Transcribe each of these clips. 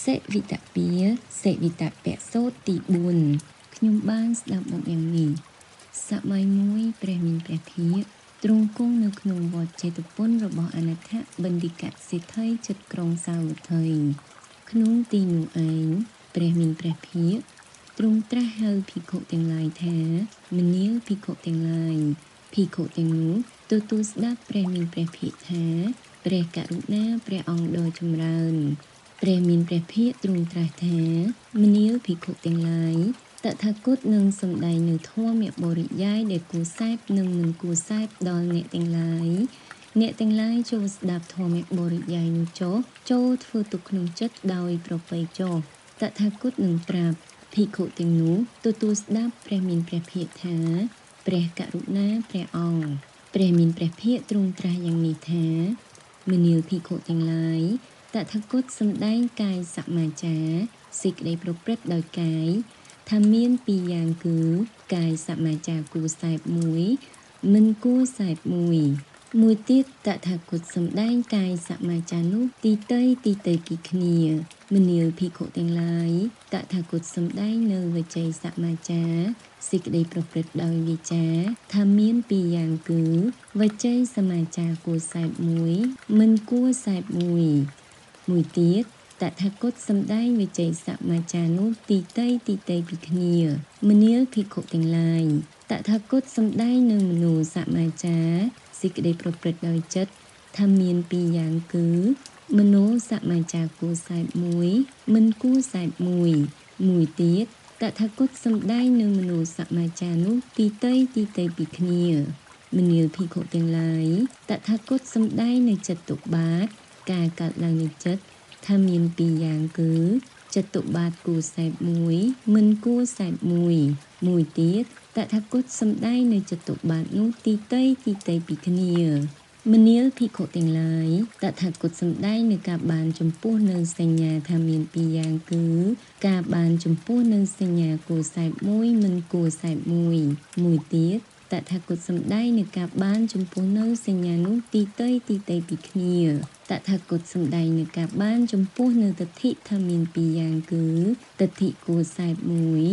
សេវិតពាសេវិតពៈសូត្រទី4ខ្ញុំបានស្ដាប់មកយ៉ាងនេះសម័យមួយព្រះមានព្រះភិក្ខទ្រង់គង់នៅក្នុងវត្តចេតពុនរបស់អនាថបណ្ឌិកសេដ្ឋីជិតក្រុងសាវត្ថីក្នុងទីនោះឯងព្រះមានព្រះភិក្ខទ្រង់ត្រាស់ហៅភិក្ខុទាំងឡាយថាមនាលភិក្ខុទាំងឡាយភិក្ខុទាំងនោះទទួលស្ដាប់ព្រះមានព្រះភិក្ខថាព្រះករុណាព្រះអង្គដ៏ចម្រើនព្រះមានព្រះភិក្ខទ្រង់ត្រាស់ថាមនាលភិក្ខុទាំងឡាយតថាគតនឹងសម្ដែងនៅធម៌បរិយាយដែលគួរសែបនិងមិនគួរសែបដល់អ្នកទាំងឡាយអ្នកទាំងឡាយចូលស្ដាប់ធម៌បរិយាយនោះចុះចូលធ្វើទុកក្នុងចិត្តដោយប្រពៃចុះតថាគតនឹងប្រាប់ភិក្ខុទាំងនោះទទួលស្ដាប់ព្រះមានព្រះភិក្ខថាព្រះករុណាព្រះអង្គព្រះមានព្រះភិក្ខទ្រង់ត្រាស់យ៉ាងនេះថាមនាលភិក្ខុទាំងឡាយតថាគតសម្ដែងកាយសមាចារសេចក្តីប្រព្រឹត្តដោយកាយថាមានពីរយ៉ាងគឺកាយសមាចារគួរសែបមួយមិនគួរសែបមួយទៀតតថាគតសម្ដែងកាយសមាចារនោះទីតីពីគ្នាមនាលភិក្ខុទាំងឡាយតថាគតសម្ដែងនៅវចីសមាចារសេចក្តីប្រព្រឹត្តដោយវាចាថាមានពីរយ៉ាងគឺវចីសមាចារគួរសែបមួយមិនគួរសែបមួយទៀតតថាគតសម្ដែងវិជ័យសមាចារនោះទីតីពីគ្នាមនាលភិក្ខុទាំងឡាយតថាគតសម្ដែងនៅមនោសមាចារសេចក្តីប្រព្រឹត្តដោយចិត្តថាមានពីរយ៉ាងគឺមនោសមាចារគួរសែបមួយមិនគួរសែបមួយទៀតតថាគតសម្ដែងនៅមនោសមាចារនោះទីតីពីគ្នាមនាលភិក្ខុទាំងឡាយតថាគតសម្ដែងនៅចិត្តទុបាតការកើតឡើងនៃចិត្តថាមានពីរយ៉ាងគឺចិត្តទុបាតគួរសែបមួយមិនគួរសែបមួយទៀតតថាគតសម្ដែងនៅចិត្តទុបាតនោះទីតីពីគ្នាមនាលភិក្ខុទាំងឡាយតថាគតសម្ដែងនៅការបានចំពោះនៅសញ្ញាថាមានពីរយ៉ាងគឺការបានចំពោះនៅសញ្ញាគួរសែបមួយមិនគួរសែបមួយទៀតតថាគតសម្ដែងនៅការបានចំពោះនៅសញ្ញានោះទីតីពីគ្នាតថាគតសម្ដែងនៅការបានចំពោះនៅទិដ្ឋិថាមានពីរយ៉ាងគឺទិដ្ឋិគួរសែបមួយ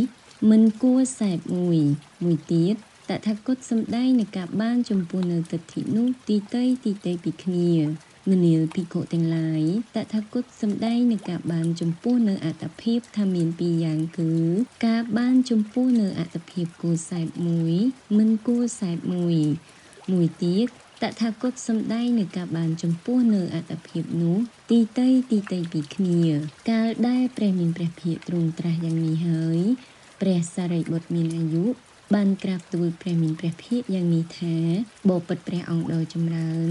មិនគួរសែបមួយទៀតតថាគតសម្ដែងនៅការបានចំពោះនៅទិដ្ឋិនោះទីតីពីគ្នាមនាលភិក្ខុទាំងឡាយតថាគតសម្ដែងនៅការបានចំពោះនៅអត្តភាពថាមានពីរយ៉ាងគឺការបានចំពោះនៅអត្តភាពគួរសែបមួយមិនគួរសែបមួយទៀតតថាគតសម្ដែងនៅការបានចំពោះនៅអត្តភាពនោះទីតីពីគ្នាកាលដែលព្រះមានព្រះភិក្ខទ្រង់ត្រាស់យ៉ាងនេះហើយព្រះសារីបុត្រមានអាយុបានក្រាបទូលព្រះមានព្រះភិក្ខយ៉ាងនេះថាបបិទ្ធព្រះអង្គដ៏ចម្រើន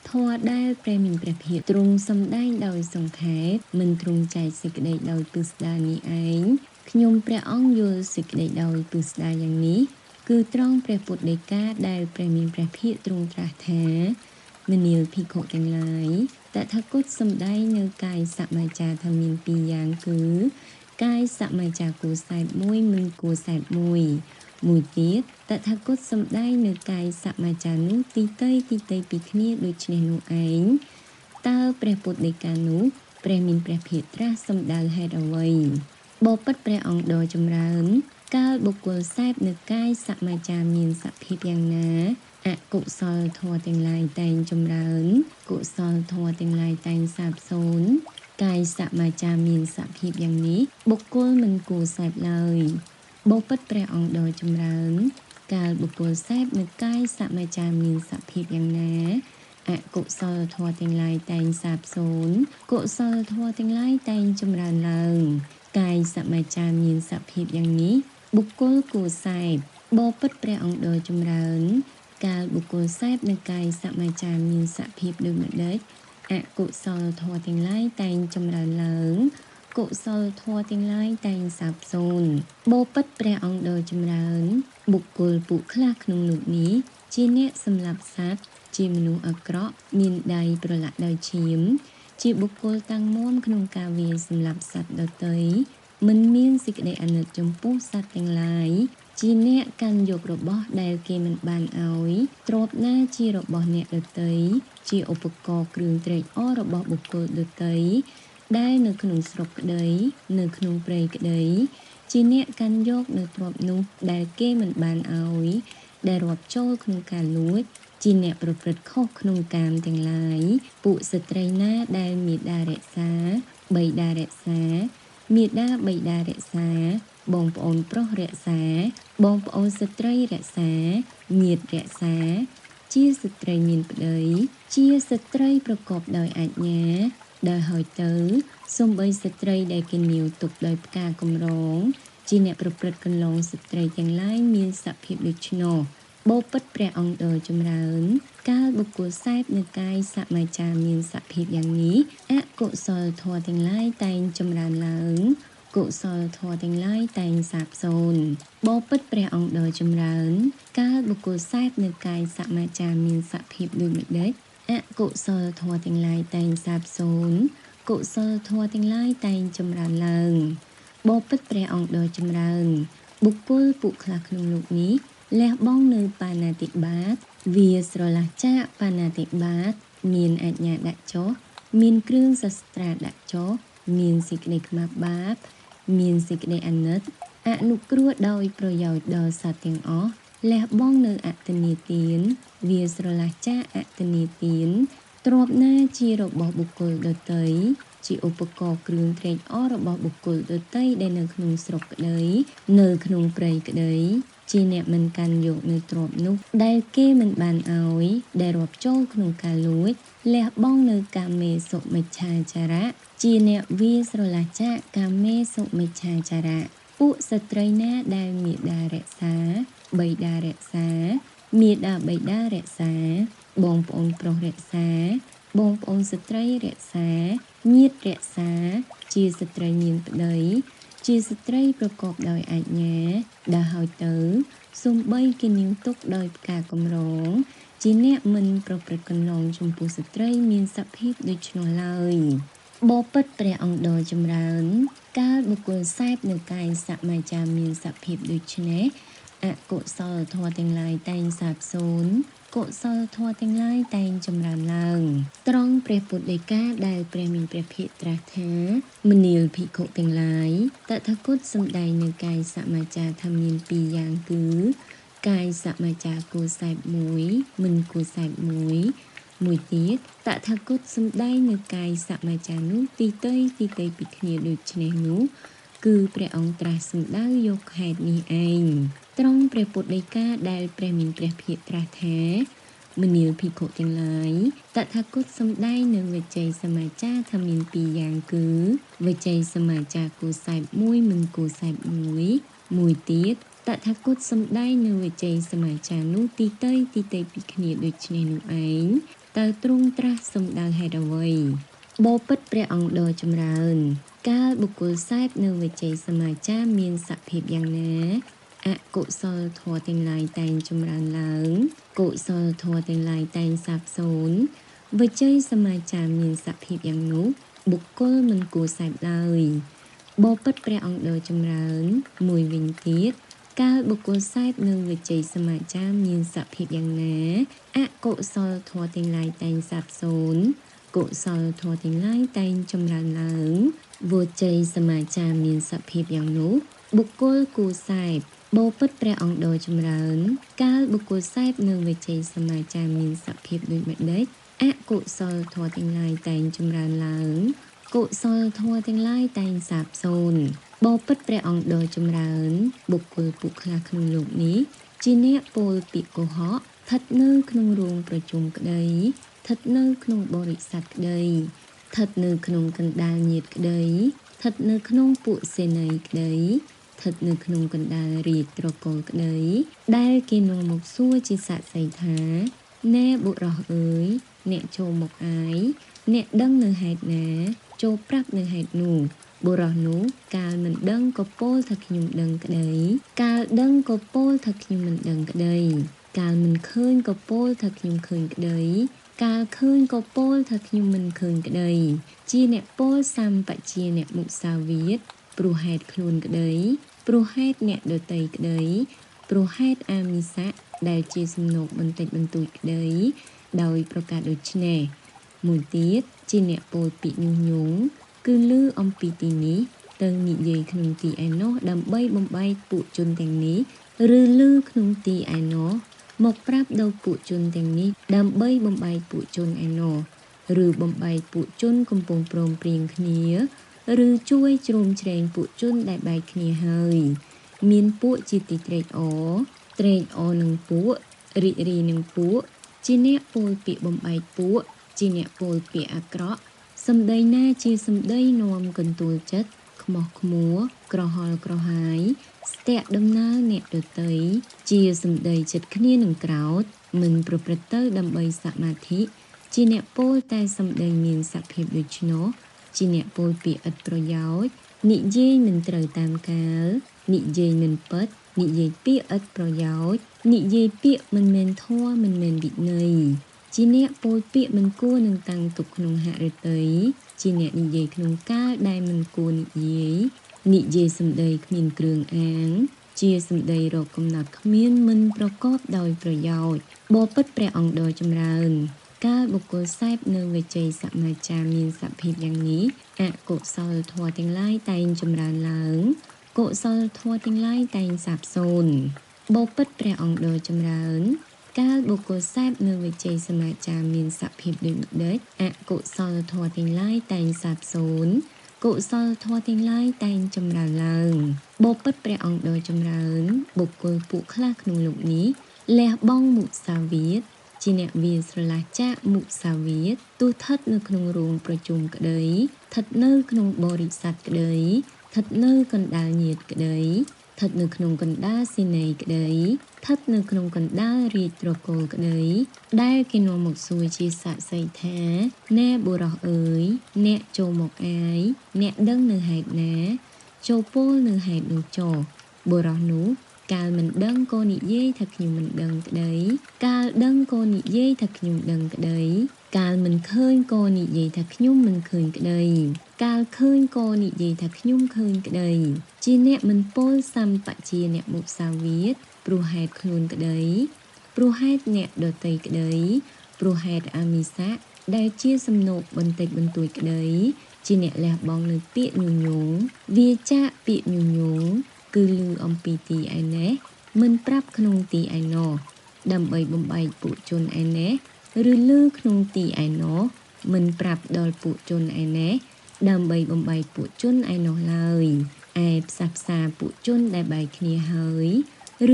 ធម៌ដែលព្រះមានព្រះភិក្ខទ្រង់សម្ដែងដោយសង្ខេបមិនទ្រង់ចែកសេចក្តីដោយពិស្ដារនេះឯងខ្ញុំព្រះអង្គយល់សេចក្តីដោយពិស្ដារយ៉ាងនេះគឺត្រង់ព្រះពុទ្ធដីកាដែលព្រះមានព្រះភិក្ខទ្រង់ត្រាស់ថាមនាលភិក្ខុទាំងឡាយតថាគតសម្ដែងនៅកាយសមាចារថាមានពីរយ៉ាងគឺកាយសមាចារគួរសែបមួយមិនគួរសែបមួយទៀតតថាគតសម្ដែងនៅកាយសមាចារនោះទីតីពីគ្នាដូច្នេះនោះឯងតើព្រះពុទ្ធដីកានោះព្រះមានព្រះភិក្ខត្រាស់សម្ដៅហេតុអ្វីបបិទ្ធព្រះអង្គដ៏ចម្រើនកាលបុគ្គលសែបនៅកាយសមាចារមានសភាពយ៉ាងណាអកុសលធម៌ទាំងឡាយតែងចម្រើនកុសលធម៌ទាំងឡាយតែងសាបសូន្យកាយសមាចារមានសភាពយ៉ាងនេះបុគ្គលមិនគួរសែបឡើយបបិទ្ធព្រះអង្គដ៏ចម្រើនកាលបុគ្គលសែបនៅកាយសមាចារមានសភាពយ៉ាងណាអកុសលធម៌ទាំងឡាយតែងសាបសូន្យកុសលធម៌ទាំងឡាយតែងចម្រើនឡើងកាយសមាចារមានសភាពយ៉ាងនេះបុគ្គលគួរសែបបបិទ្ធព្រះអង្គដ៏ចម្រើនកាលបុគ្គលសែបនៅកាយសមាចារមានសភាពដូចម្តេចអកុសលធម៌ទាំងឡាយតែងចម្រើនឡើងកុសលធម៌ទាំងឡាយតែងសាបសូន្យបបិទ្ធព្រះអង្គដ៏ចម្រើនបុគ្គលពួកខ្លះក្នុងលោកនេះជាអ្នកសម្លាប់សត្វជាមនុស្សអាក្រក់មានដៃប្រឡាក់ដោយឈាមជាបុគ្គលតាំងមាំក្នុងការវាយសម្លាប់សត្វដទៃមិនមានសេចក្តីអាណិតចំពោះសត្វទាំងឡាយជាអ្នកកាន់យករបស់ដែលគេមិនបានឲ្យទ្រព្យណាជារបស់អ្នកដទៃជាឧបករណ៍គ្រឿងត្រេកអររបស់បុគ្គលដទៃ ដែលនៅក្នុងស្រុកក្តីនៅក្នុងព្រៃក្តីជាអ្នកកាន់យកនៅទ្រព្យនោះដែលគេមិនបានឲ្យដែលរាប់ចូលក្នុងការលួចជាអ្នកប្រព្រឹត្តខុសក្នុងកាមទាំងឡាយពួកស្ត្រីណាដែលមេដារក្សាបិតារក្សាមេដាបិតារក្សាបងប្អូនប្រុសរក្សាបងប្អូនស្ត្រីរក្សាញាតិរក្សាជាស្ត្រីមានប្តីជាស្ត្រីប្រកបដោយអាជ្ញាដែលហើយទៅសូម្បីស្ត្រីដែលគេនាវទុកដោយផ្កាកម្រងជាអ្នកប្រព្រឹត្តកន្លងស្ត្រីទាំងឡាយមានសភាពដូច្នោះបបិទ្ធព្រះអង្គដ៏ចម្រើនកាលបុគ្គលសែបនៅកាយសមាចារមានសភាពយ៉ាងនេះអកុសលធម៌ទាំងឡាយតែងចម្រើនឡើងកុសលធម៌ទាំងឡាយតែងសាបសូន្យបបិទ្ធព្រះអង្គដ៏ចម្រើនកាលបុគ្គលសែបនៅកាយសមាចារមានសភាពដូចម្ដេចអកុសលធម៌ទាំងឡាយតែងសាបសូន្យកុសលធម៌ទាំងឡាយតែងចម្រើនឡើងបបិទ្ធព្រះអង្គដ៏ចម្រើនបុគ្គលពួកខ្លះក្នុងលោកនេះលះបង់នៅបាណាតិបាតវាស្រឡះចាកបាណាតិបាតមានអាជ្ញាដាក់ចុះមានគ្រឿងសាស្ត្រាដាក់ចុះមានសេចក្តីខ្មាស់បាបមានសេចក្តីអាណិតអនុគ្រោះដោយប្រយោជន៍ដល់សត្វទាំងអស់លះបង់នៅអតនីទានវាស្រឡះចាកអតនីទានទ្រព្យណាជារបស់បុគ្គលដទៃជាឧបករណ៍គ្រឿងត្រេកអររបស់បុគ្គលដទៃដែលនៅក្នុងស្រុកក្តីនៅក្នុងព្រៃក្តីជាអ្នកមិនកាន់យកនៅទ្រព្យនោះដែលគេមិនបានឲ្យដែលរាប់ចូលក្នុងការលួចលះបង់នៅកាមេសុមិច្ឆាចារៈជាអ្នកវាស្រឡះចាកកាមេសុមិច្ឆាចារៈពួកស្ត្រីណាដែលមេដារក្សាបិតារក្សាមេដាបិតារក្សាបងប្អូនប្រុសរក្សាបងប្អូនស្ត្រីរក្សាញាតិរក្សាជាស្ត្រីមានប្តីជាស្ត្រីប្រកបដោយអាជ្ញាដែលហើយទៅសូម្បីគេនាងទុកដោយផ្កាកម្រងជាអ្នកមិនប្រព្រឹត្តកន្លងចំពោះស្ត្រីមានសភាពដូច្នោះឡើយបបិទ្ធព្រះអង្គដ៏ចម្រើនកាលបុគ្គលសែបនៅកាយសមាចារមានសភាពដូចនេះអកុសលធម៌ទាំងឡាយតែងសាបសូន្យកុសលធម៌ទាំងឡាយតែងចម្រើនឡើងត្រង់ព្រះពុទ្ធដីកាដែលព្រះមានព្រះភិក្ខត្រាស់ថាមនាលភិក្ខុទាំងឡាយតថាគតសម្ដែងនៅកាយសមាចារថាមានពីរយ៉ាងគឺកាយសមាចារគួរសែបមួយមិនគួរសែបមួយទៀតតថាគតសម្ដែងនៅកាយសមាចារនោះទីតីពីគ្នាដូចនេះនោះគឺព្រះអង្គត្រាស់សម្ដៅយកហេតុនេះឯងត្រង់ព្រះពុទ្ធដីកាដែលព្រះមានព្រះភិក្ខត្រាស់ថាមនាលភិក្ខុទាំងឡាយតថាគតសម្ដែងនៅវិជ័យសមាចារថាមានពីរយ៉ាងគឺវិជ័យសមាចារគួរសែបមួយមិនគួរសែបមួយទៀតតថាគតសម្ដែងនៅវិជ័យសមាចារនោះទីតីពីគ្នាដូចនេះនោះឯងតើទ្រង់ត្រាស់សម្ដៅហេតុអ្វីបបិទ្ធព្រះអង្គដ៏ចម្រើនកាលបុគ្គលសែបនៅវិជ័យសមាចារមានសភាពយ៉ាងណាអកុសលធម៌ទាំងឡាយតែងចម្រើនឡើងកុសលធម៌ទាំងឡាយតែងសាបសូន្យវិជ័យសមាចារមានសភាពយ៉ាងនោះបុគ្គលមិនគួរសែបឡើយបបិទ្ធព្រះអង្គដ៏ចម្រើនមួយវិញទៀតកាលបុគ្គលសែបនៅវិជ័យសមាចារមានសភាពយ៉ាងណាអកុសលធម៌ទាំងឡាយតែងសាបសូន្យកុសលធម៌ទាំងឡាយតែងចម្រើនឡើងវិជ័យសមាចារមានសភាពយ៉ាងនោះបុគ្គលគួរសែបបបិទ្ធព្រះអង្គដ៏ចម្រើនកាលបុគ្គលសែបនៅវិជ័យសមាចារមានសភាពដូចម្ដេចអកុសលធម៌ទាំងឡាយតែងចម្រើនឡើងកុសលធម៌ទាំងឡាយតែងសាបសូន្យបបិទ្ធព្រះអង្គដ៏ចម្រើនបុគ្គលពួកខ្លះក្នុងលោកនេះជាអ្នកពោលពាក្យកុហកស្ថិតនៅក្នុងរោងប្រជុំក្តីស្ថិតនៅក្នុងបរិស័ទក្តីស្ថិតនៅក្នុងកណ្ដាលញាតិក្តីស្ថិតនៅក្នុងពួកសេនីយ៍ក្តីស្ថិតនៅក្នុងកណ្ដាលរាជត្រកូលក្តីដែលគេនាំមកសួរជាសាក្សីថាណែបុរសអើយអ្នកចូលមកអាយអ្នកដឹងនៅហេតុណាចូលប្រាប់នៅហេតុនោះបុរសនោះកាលមិនដឹងក៏ពោលថាខ្ញុំដឹងក្តីកាលដឹងក៏ពោលថាខ្ញុំមិនដឹងក្តីកាលមិនឃើញក៏ពោលថាខ្ញុំឃើញក្តីកាលឃើញក៏ពោលថាខ្ញុំមិនឃើញក្តីជាអ្នកពោលសម្បជាអ្នកមុសាវាទព្រោះហេតុខ្លួនក្តីព្រោះហេតុអ្នកដតីក្តីព្រោះហេតុអាមិសៈដែលជាសំណូកបន្តិចបន្តួចក្តីដោយប្រការដូចនេះមួយទៀតជាអ្នកពោលពាក្យញុះញង់ គឺលឺអំពីទីនេះទៅនិយាយក្នុងទីឯណោះដើម្បីបំបីពួកជនទាំងនេះឬលឺក្នុងទីឯណោះមកប្រាប់ដល់ពួកជនទាំងនេះដើម្បីបំបីពួកជនឯណោះឬបំបីពួកជនកំពុងព្រមព្រៀងគ្នាឬជួយជ្រោមជ្រែងពួកជនដែលបែកគ្នាហើយមានពួកជាទីត្រេកអរនឹងពួករីករាយនឹងពួកជាអ្នកពោលពាក្យបំបែកពួកជាអ្នកពោលពាក្យអាក្រក់សម្ដីណាជាសម្ដីនាំកន្ទួលចិត្តខ្មោះខ្មួក្រហល់ក្រហាយស្ទាក់ដំណើរអ្នកដទៃជាសម្ដីចិត្តគ្នានឹងក្រោធមិនប្រព្រឹត្តទៅដើម្បីសមាធិជាអ្នកពោលតែសម្ដីមានសភាពដូច្នោះជាអ្នកពោលពាក្យឥតប្រយោជន៍និយាយមិនត្រូវតាមកាលនិយាយមិនពិតនិយាយពាក្យឥតប្រយោជន៍និយាយពាក្យមិនមែនធម៌មិនមែនវិន័យជាអ្នកពោលពាក្យមិនគួរនឹងតាំងទុកក្នុងហឫទ័យជាអ្នកនិយាយក្នុងកាលដែលមិនគួរនិយាយសម្ដីគ្មានគ្រឿងអាងជាសម្ដីរកកំណត់គ្មានមិនប្រកបដោយប្រយោជន៍បបិទ្ធព្រះអង្គដ៏ចម្រើនកាលបុគ្គលសេពនៅវិជ័យសមាចារមានសភាពយ៉ាងនេះអកុសលធម៌ទាំងឡាយតែងចម្រើនឡើងកុសលធម៌ទាំងឡាយតែងសាបសូន្យបបិទ្ធព្រះអង្គដ៏ចម្រើនកាលបុគ្គលសេពនៅវិជ័យសមាចារមានសភាពដូចម្ដេចអកុសលធម៌ទាំងឡាយតែងសាបសូន្យកុសលធម៌ទាំងឡាយតែងចម្រើនឡើងបបិទ្ធព្រះអង្គដ៏ចម្រើនបុគ្គលពួកខ្លះក្នុងលោកនេះលះបង់មុសាវាទជាអ្នកវាស្រឡះចាកមុសាវាទទោះស្ថិតនៅក្នុងរោងប្រជុំក្តីស្ថិតនៅក្នុងបរិស័ទក្តីស្ថិតនៅកណ្ដាលញាតិក្តីស្ថិតនៅក្នុងកណ្ដាលសេនីយ៍ក្តីស្ថិតនៅក្នុងកណ្ដាលរាជត្រកូលក្តីដែលគេនាំមកសួរជាសាក្សីថាណែបុរសអើយអ្នកចូលមកអាយអ្នកដឹងនៅហេតុណាចូលពោលនៅហេតុនោះចុះបុរសនោះកាលមិនដឹងក៏និយាយថាខ្ញុំមិនដឹងក្តីកាលដឹងក៏និយាយថាខ្ញុំដឹងក្តីកាលមិនឃើញក៏និយាយថាខ្ញុំមិនឃើញក្តីកាលឃើញក៏និយាយថាខ្ញុំឃើញក្តីជាអ្នកមិនពោលសម្បជាអ្នកមុសាវាទព្រោះហេតុខ្លួនក្តីព្រោះហេតុអ្នកដទៃក្តីព្រោះហេតុអាមិសៈដែលជាសំណូកបន្តិចបន្តួចក្តីជាអ្នកលះបង់នៅពាក្យញុយញងវាចាកពាក្យញុយញងគឺលឺអំពីទីឯណេះមិនប្រាប់ក្នុងទីឯណោះដើម្បីបំបែកពួកជនឯណេះឬលឺក្នុងទីឯណោះមិនប្រាប់ដល់ពួកជនឯណេះដើម្បីបំបែកពួកជនឯណោះឡើយឯផ្សះផ្សាពួកជនដែលបែកគ្នាហើយ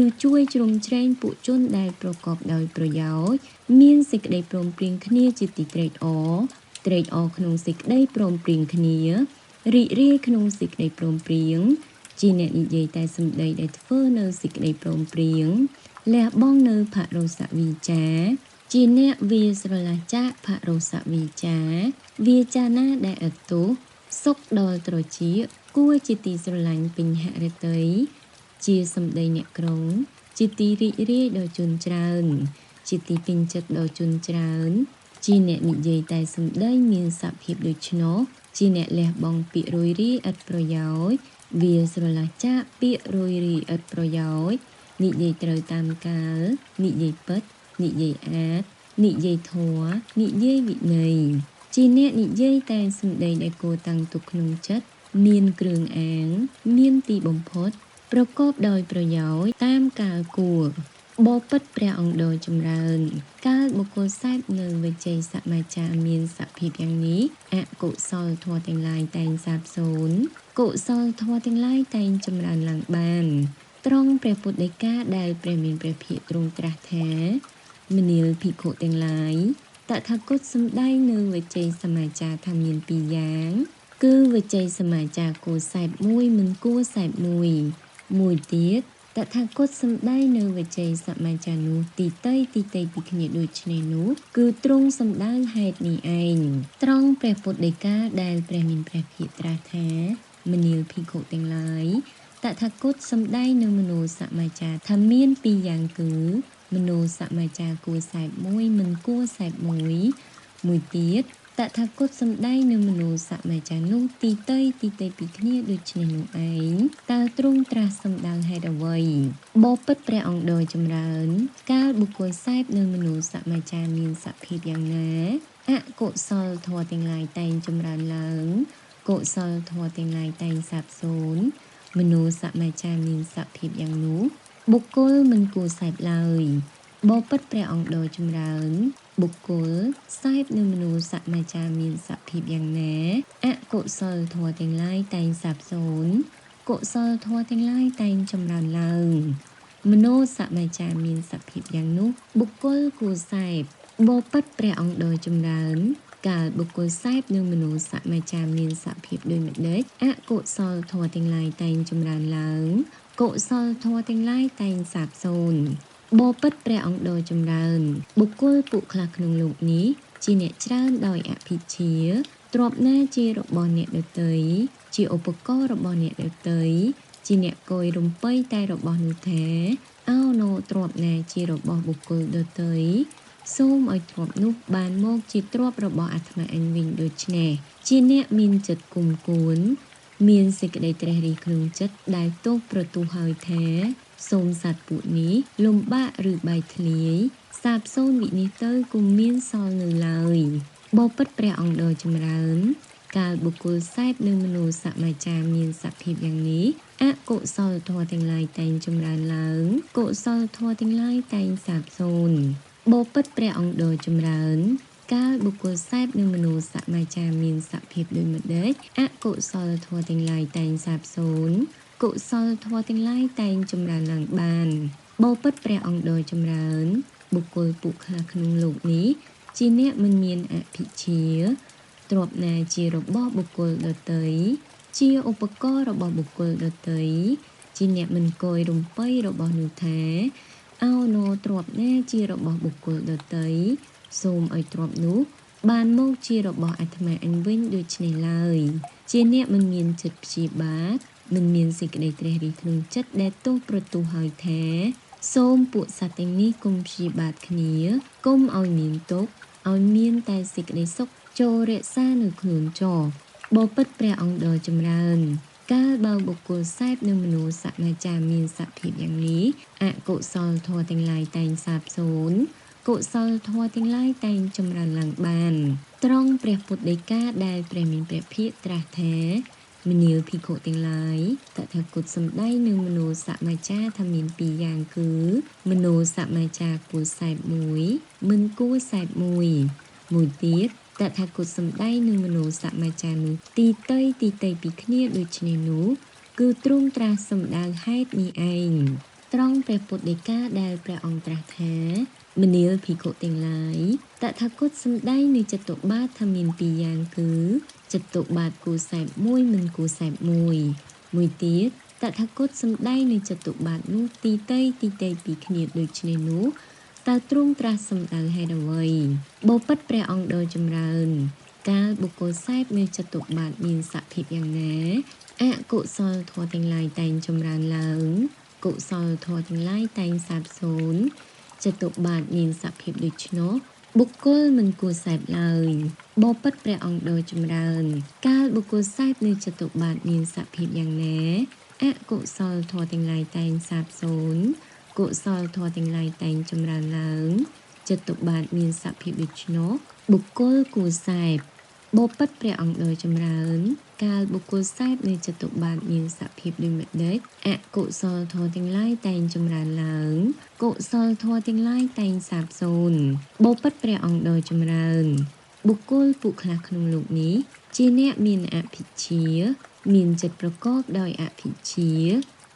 ឬជួយជ្រោមជ្រែងពួកជនដែលប្រកបដោយប្រយោជន៍មានសេចក្តីព្រមព្រៀងគ្នាជាទីត្រេកអរក្នុងសេចក្តីព្រមព្រៀងគ្នារីករាយក្នុងសេចក្តីព្រមព្រៀងជាអ្នកនិយាយតែសម្ដីដែលធ្វើនៅសេចក្តីព្រមព្រៀងលះបង់នៅភរោសវិចាជាអ្នកវាស្រឡះចាកភរោសវិចាវាចាណាដែលអតុសុខដល់ត្រចៀកគួរជាទីស្រឡាញ់ពេញហឫទ័យជាសម្ដីអ្នកក្រុងជាទីរីករាយដល់ជនច្រើនជាទីពេញចិត្តដល់ជនច្រើនជាអ្នកនិយាយតែសម្ដីមានសភាពដូច្នោះជាអ្នកលះបង់ពាក្យរយរាយឥតប្រយោជន៍វាស្រឡះចាកពាក្យរយរាយឥតប្រយោជន៍និយាយត្រូវតាមកាលនិយាយពិតនិយាយអាចនិយាយធម៌និយាយវិន័យជាអ្នកនិយាយតែសម្ដីដែលគួរតាំងទុកក្នុងចិត្តមានគ្រឿងអាងមានទីបំផុតប្រកបដោយប្រយោជន៍តាមកាលគួរបបិទ្ធព្រះអង្គដ៏ចម្រើនកាលបុគ្គលសេពនៅវិជ័យសមាចារមានសភាពយ៉ាងនេះអកុសលធម៌ទាំងឡាយតែងសាបសូន្យកុសលធម៌ទាំងឡាយតែងចម្រើនឡើងបានត្រង់ព្រះពុទ្ធដីកាដែលព្រះមានព្រះភិក្ខុទ្រង់ត្រាស់ថាមនាលភិក្ខុទាំងឡាយតថាគតសម្ដែងនៅវិជ័យសមាចារថាមានពីរយ៉ាងគឺវិជ័យសមាចារគួរសេពមួយមិនគួរសេពមួយទៀតតថាគតសម្ដែងនៅវិជ័យសមាចារនោះទីតីពីគ្នាដូចនេះនោះគឺទ្រង់សម្ដៅហេតុនេះឯងត្រង់ព្រះពុទ្ធដីកាដែលព្រះមានព្រះភិក្ខុត្រាស់ថាមនាលភិក្ខុទាំងឡាយតថាគតសម្ដែងនៅមនោសមាចារថាមានពីរយ៉ាងគឺមនោសមាចារគួរសេពមួយមិនគួរសេពមួយទៀតតថាគតសម្ដែងនៅមនោសមាចារនោះទីតីពីគ្នាដូចនេះនោះឯងតើទ្រង់ត្រាស់សម្ដៅហេតុអ្វីបបិទ្ធព្រះអង្គដ៏ចម្រើនកាលបុគ្គលសេពនៅមនោសមាចារមានសភាពយ៉ាងណាអកុសលធម៌ទាំងឡាយតែងចម្រើនឡើង កុសលធម៌ទាំងឡាយតែងសាបសូន្យមនោសមាចារមានសភាពយ៉ាងនោះបុគ្គលមិនគួរសេពឡើយបបិទ្ធព្រះអង្គដ៏ចម្រើនបុគ្គលសេពនៅមនោសមាចារមានសភាពយ៉ាងណាអកុសលធម៌ទាំងឡាយតែងសាបសូន្យកុសលធម៌ទាំងឡាយតែងចម្រើនឡើងមនោសមាចារមានសភាពយ៉ាងនោះបុគ្គលគួរសេពបបិទ្ធព្រះអង្គដ៏ចម្រើនកាលបុគ្គលសេពនៅមនោសមាចារមានសភាពដូចម្ដេចអកុសលធម៌ទាំងឡាយតែងចម្រើនឡើងកុសលធម៌ទាំងឡាយតែងសាបសូន្យបបិទ្ធព្រះអង្គដ៏ចម្រើនបុគ្គលពួកខ្លះក្នុងលោកនេះជាអ្នកច្រើនដោយអភិជាទ្រព្យណាជារបស់អ្នកដទៃជាឧបករណ៍របស់អ្នកដទៃជាអ្នកគយរំពៃតែរបស់នោះថាអោណូទ្រព្យណាជារបស់បុគ្គលដទៃសូមឲ្យទ្រព្យនោះបានមកជាទ្រព្យរបស់អាត្មាអញវិញដូច្នេះជាអ្នកមានចិត្តគុំគួនមានសេចក្តីត្រេះរិះក្នុងចិត្តដែលទោសប្រទូហើយថាសូមសត្វពួកនេះលំបាកឬបែកធ្លាយសាបសូន្យវិនិច្ឆ័យទៅគុំមានសល់នៅឡើយបបិទ្ធព្រះអង្គដ៏ចម្រើនកាលបុគ្គលសេពនៅមនោសមាចារមានសភាពយ៉ាងនេះអកុសលធម៌ទាំងឡាយតែងចម្រើនឡើងកុសលធម៌ទាំងឡាយតែងសាបសូន្យបបិទ្ធព្រះអង្គដ៏ចម្រើនកាលបុគ្គលសេពនៅមនោសមាចារមានសភាពដូចម្ដេចអកុសលធម៌ទាំងឡាយតែងសាបសូន្យកុសលធម៌ទាំងឡាយតែងចម្រើនឡើងបានបបិទ្ធព្រះអង្គដ៏ចម្រើនបុគ្គលពួកខ្លះក្នុងលោកនេះជាអ្នកមិនមានអភិជាទ្រព្យណាជារបស់បុគ្គលដទៃជាឧបករណ៍របស់បុគ្គលដទៃជាអ្នកមិនគយរំពៃរបស់នោះថាអោណូទ្រព្យណាជារបស់បុគ្គលដទៃសូមឲ្យទ្រព្យនោះបានមកជារបស់អាត្មាអញវិញដូចនេះឡើយជាអ្នកមិនមានចិត្តព្យាបាទមិនមានសេចក្តីត្រេះរិះក្នុងចិត្តដែលទោសប្រទូហើយថាសូមពួកសត្វទាំងនេះកុំព្យាបាទគ្នាកុំឲ្យមានទុក្ខឲ្យមានតែសេចក្តីសុខចូលរក្សានៅខ្លួនចោបបិទ្ធព្រះអង្គដ៏ចម្រើនកាលបើបុគ្គលសេពនៅមនោសមាចារមានសភាពយ៉ាងនេះអកុសលធម៌ទាំងឡាយតែងសាបសូន្យកុសលធម៌ទាំងឡាយតែងចម្រើនឡើងបានត្រង់ព្រះពុទ្ធដីកាដែលព្រះមានព្រះភិក្ខត្រាស់ថាមនាលភិក្ខុទាំងឡាយតថាគតសម្ដែងនៅមនោសមាចារថាមានពីរយ៉ាងគឺមនោសមាចារគួរសេពមួយមិនគួរសេពមួយទៀតតថាគតសម្ដែងនឹងមនោសមាចារនោះទីតីពីគ្នាដូចនេះនោះគឺទ្រង់ត្រាស់សម្ដៅហេតុនេះឯងត្រង់ព្រះពុទ្ធដីកាដែលព្រះអង្គត្រាស់ថាមនាលភិក្ខុទាំងឡាយតថាគតសម្ដែងនៅចតុបាទថាមានពីរយ៉ាងគឺចតុបាទគួរសេពមួយមិនគួរសេពមួយទៀតតថាគតសម្ដែងនៅចតុបាទនោះទីតីពីគ្នាដូចនេះនោះតើទ្រង់ត្រាស់សម្ដៅហេតុអ្វីបបិទ្ធព្រះអង្គដ៏ចម្រើនកាលបុគ្គលសេពនៅចតុបាទមានសភាពយ៉ាងណាអកុសលធម៌ទាំងឡាយតែងចម្រើនឡើងកុសលធម៌ទាំងឡាយតែងសាបសូន្យចតុបាទមានសភាពដូច្នោះបុគ្គលមិនគួរសេពឡើយបបិទ្ធព្រះអង្គដ៏ចម្រើនកាលបុគ្គលសេពនៅចតុបាទមានសភាពយ៉ាងណាអកុសលធម៌ទាំងឡាយតែងសាបសូន្យកុសលធម៌ទាំងឡាយតែងចម្រើនឡើងចតុបាទមានសភាពដូច្នោះបុគ្គលគួរសេពបបិទ្ធព្រះអង្គដ៏ចម្រើនកាលបុគ្គលសេពនៅចតុបាទមានសភាពដូចម្ដេចអកុសលធម៌ទាំងឡាយតែងចម្រើនឡើងកុសលធម៌ទាំងឡាយតែងសាបសូន្យបបិទ្ធព្រះអង្គដ៏ចម្រើនបុគ្គលពួកខ្លះក្នុងលោកនេះជាអ្នកមានអភិជាមានចិត្តប្រកបដោយអភិជា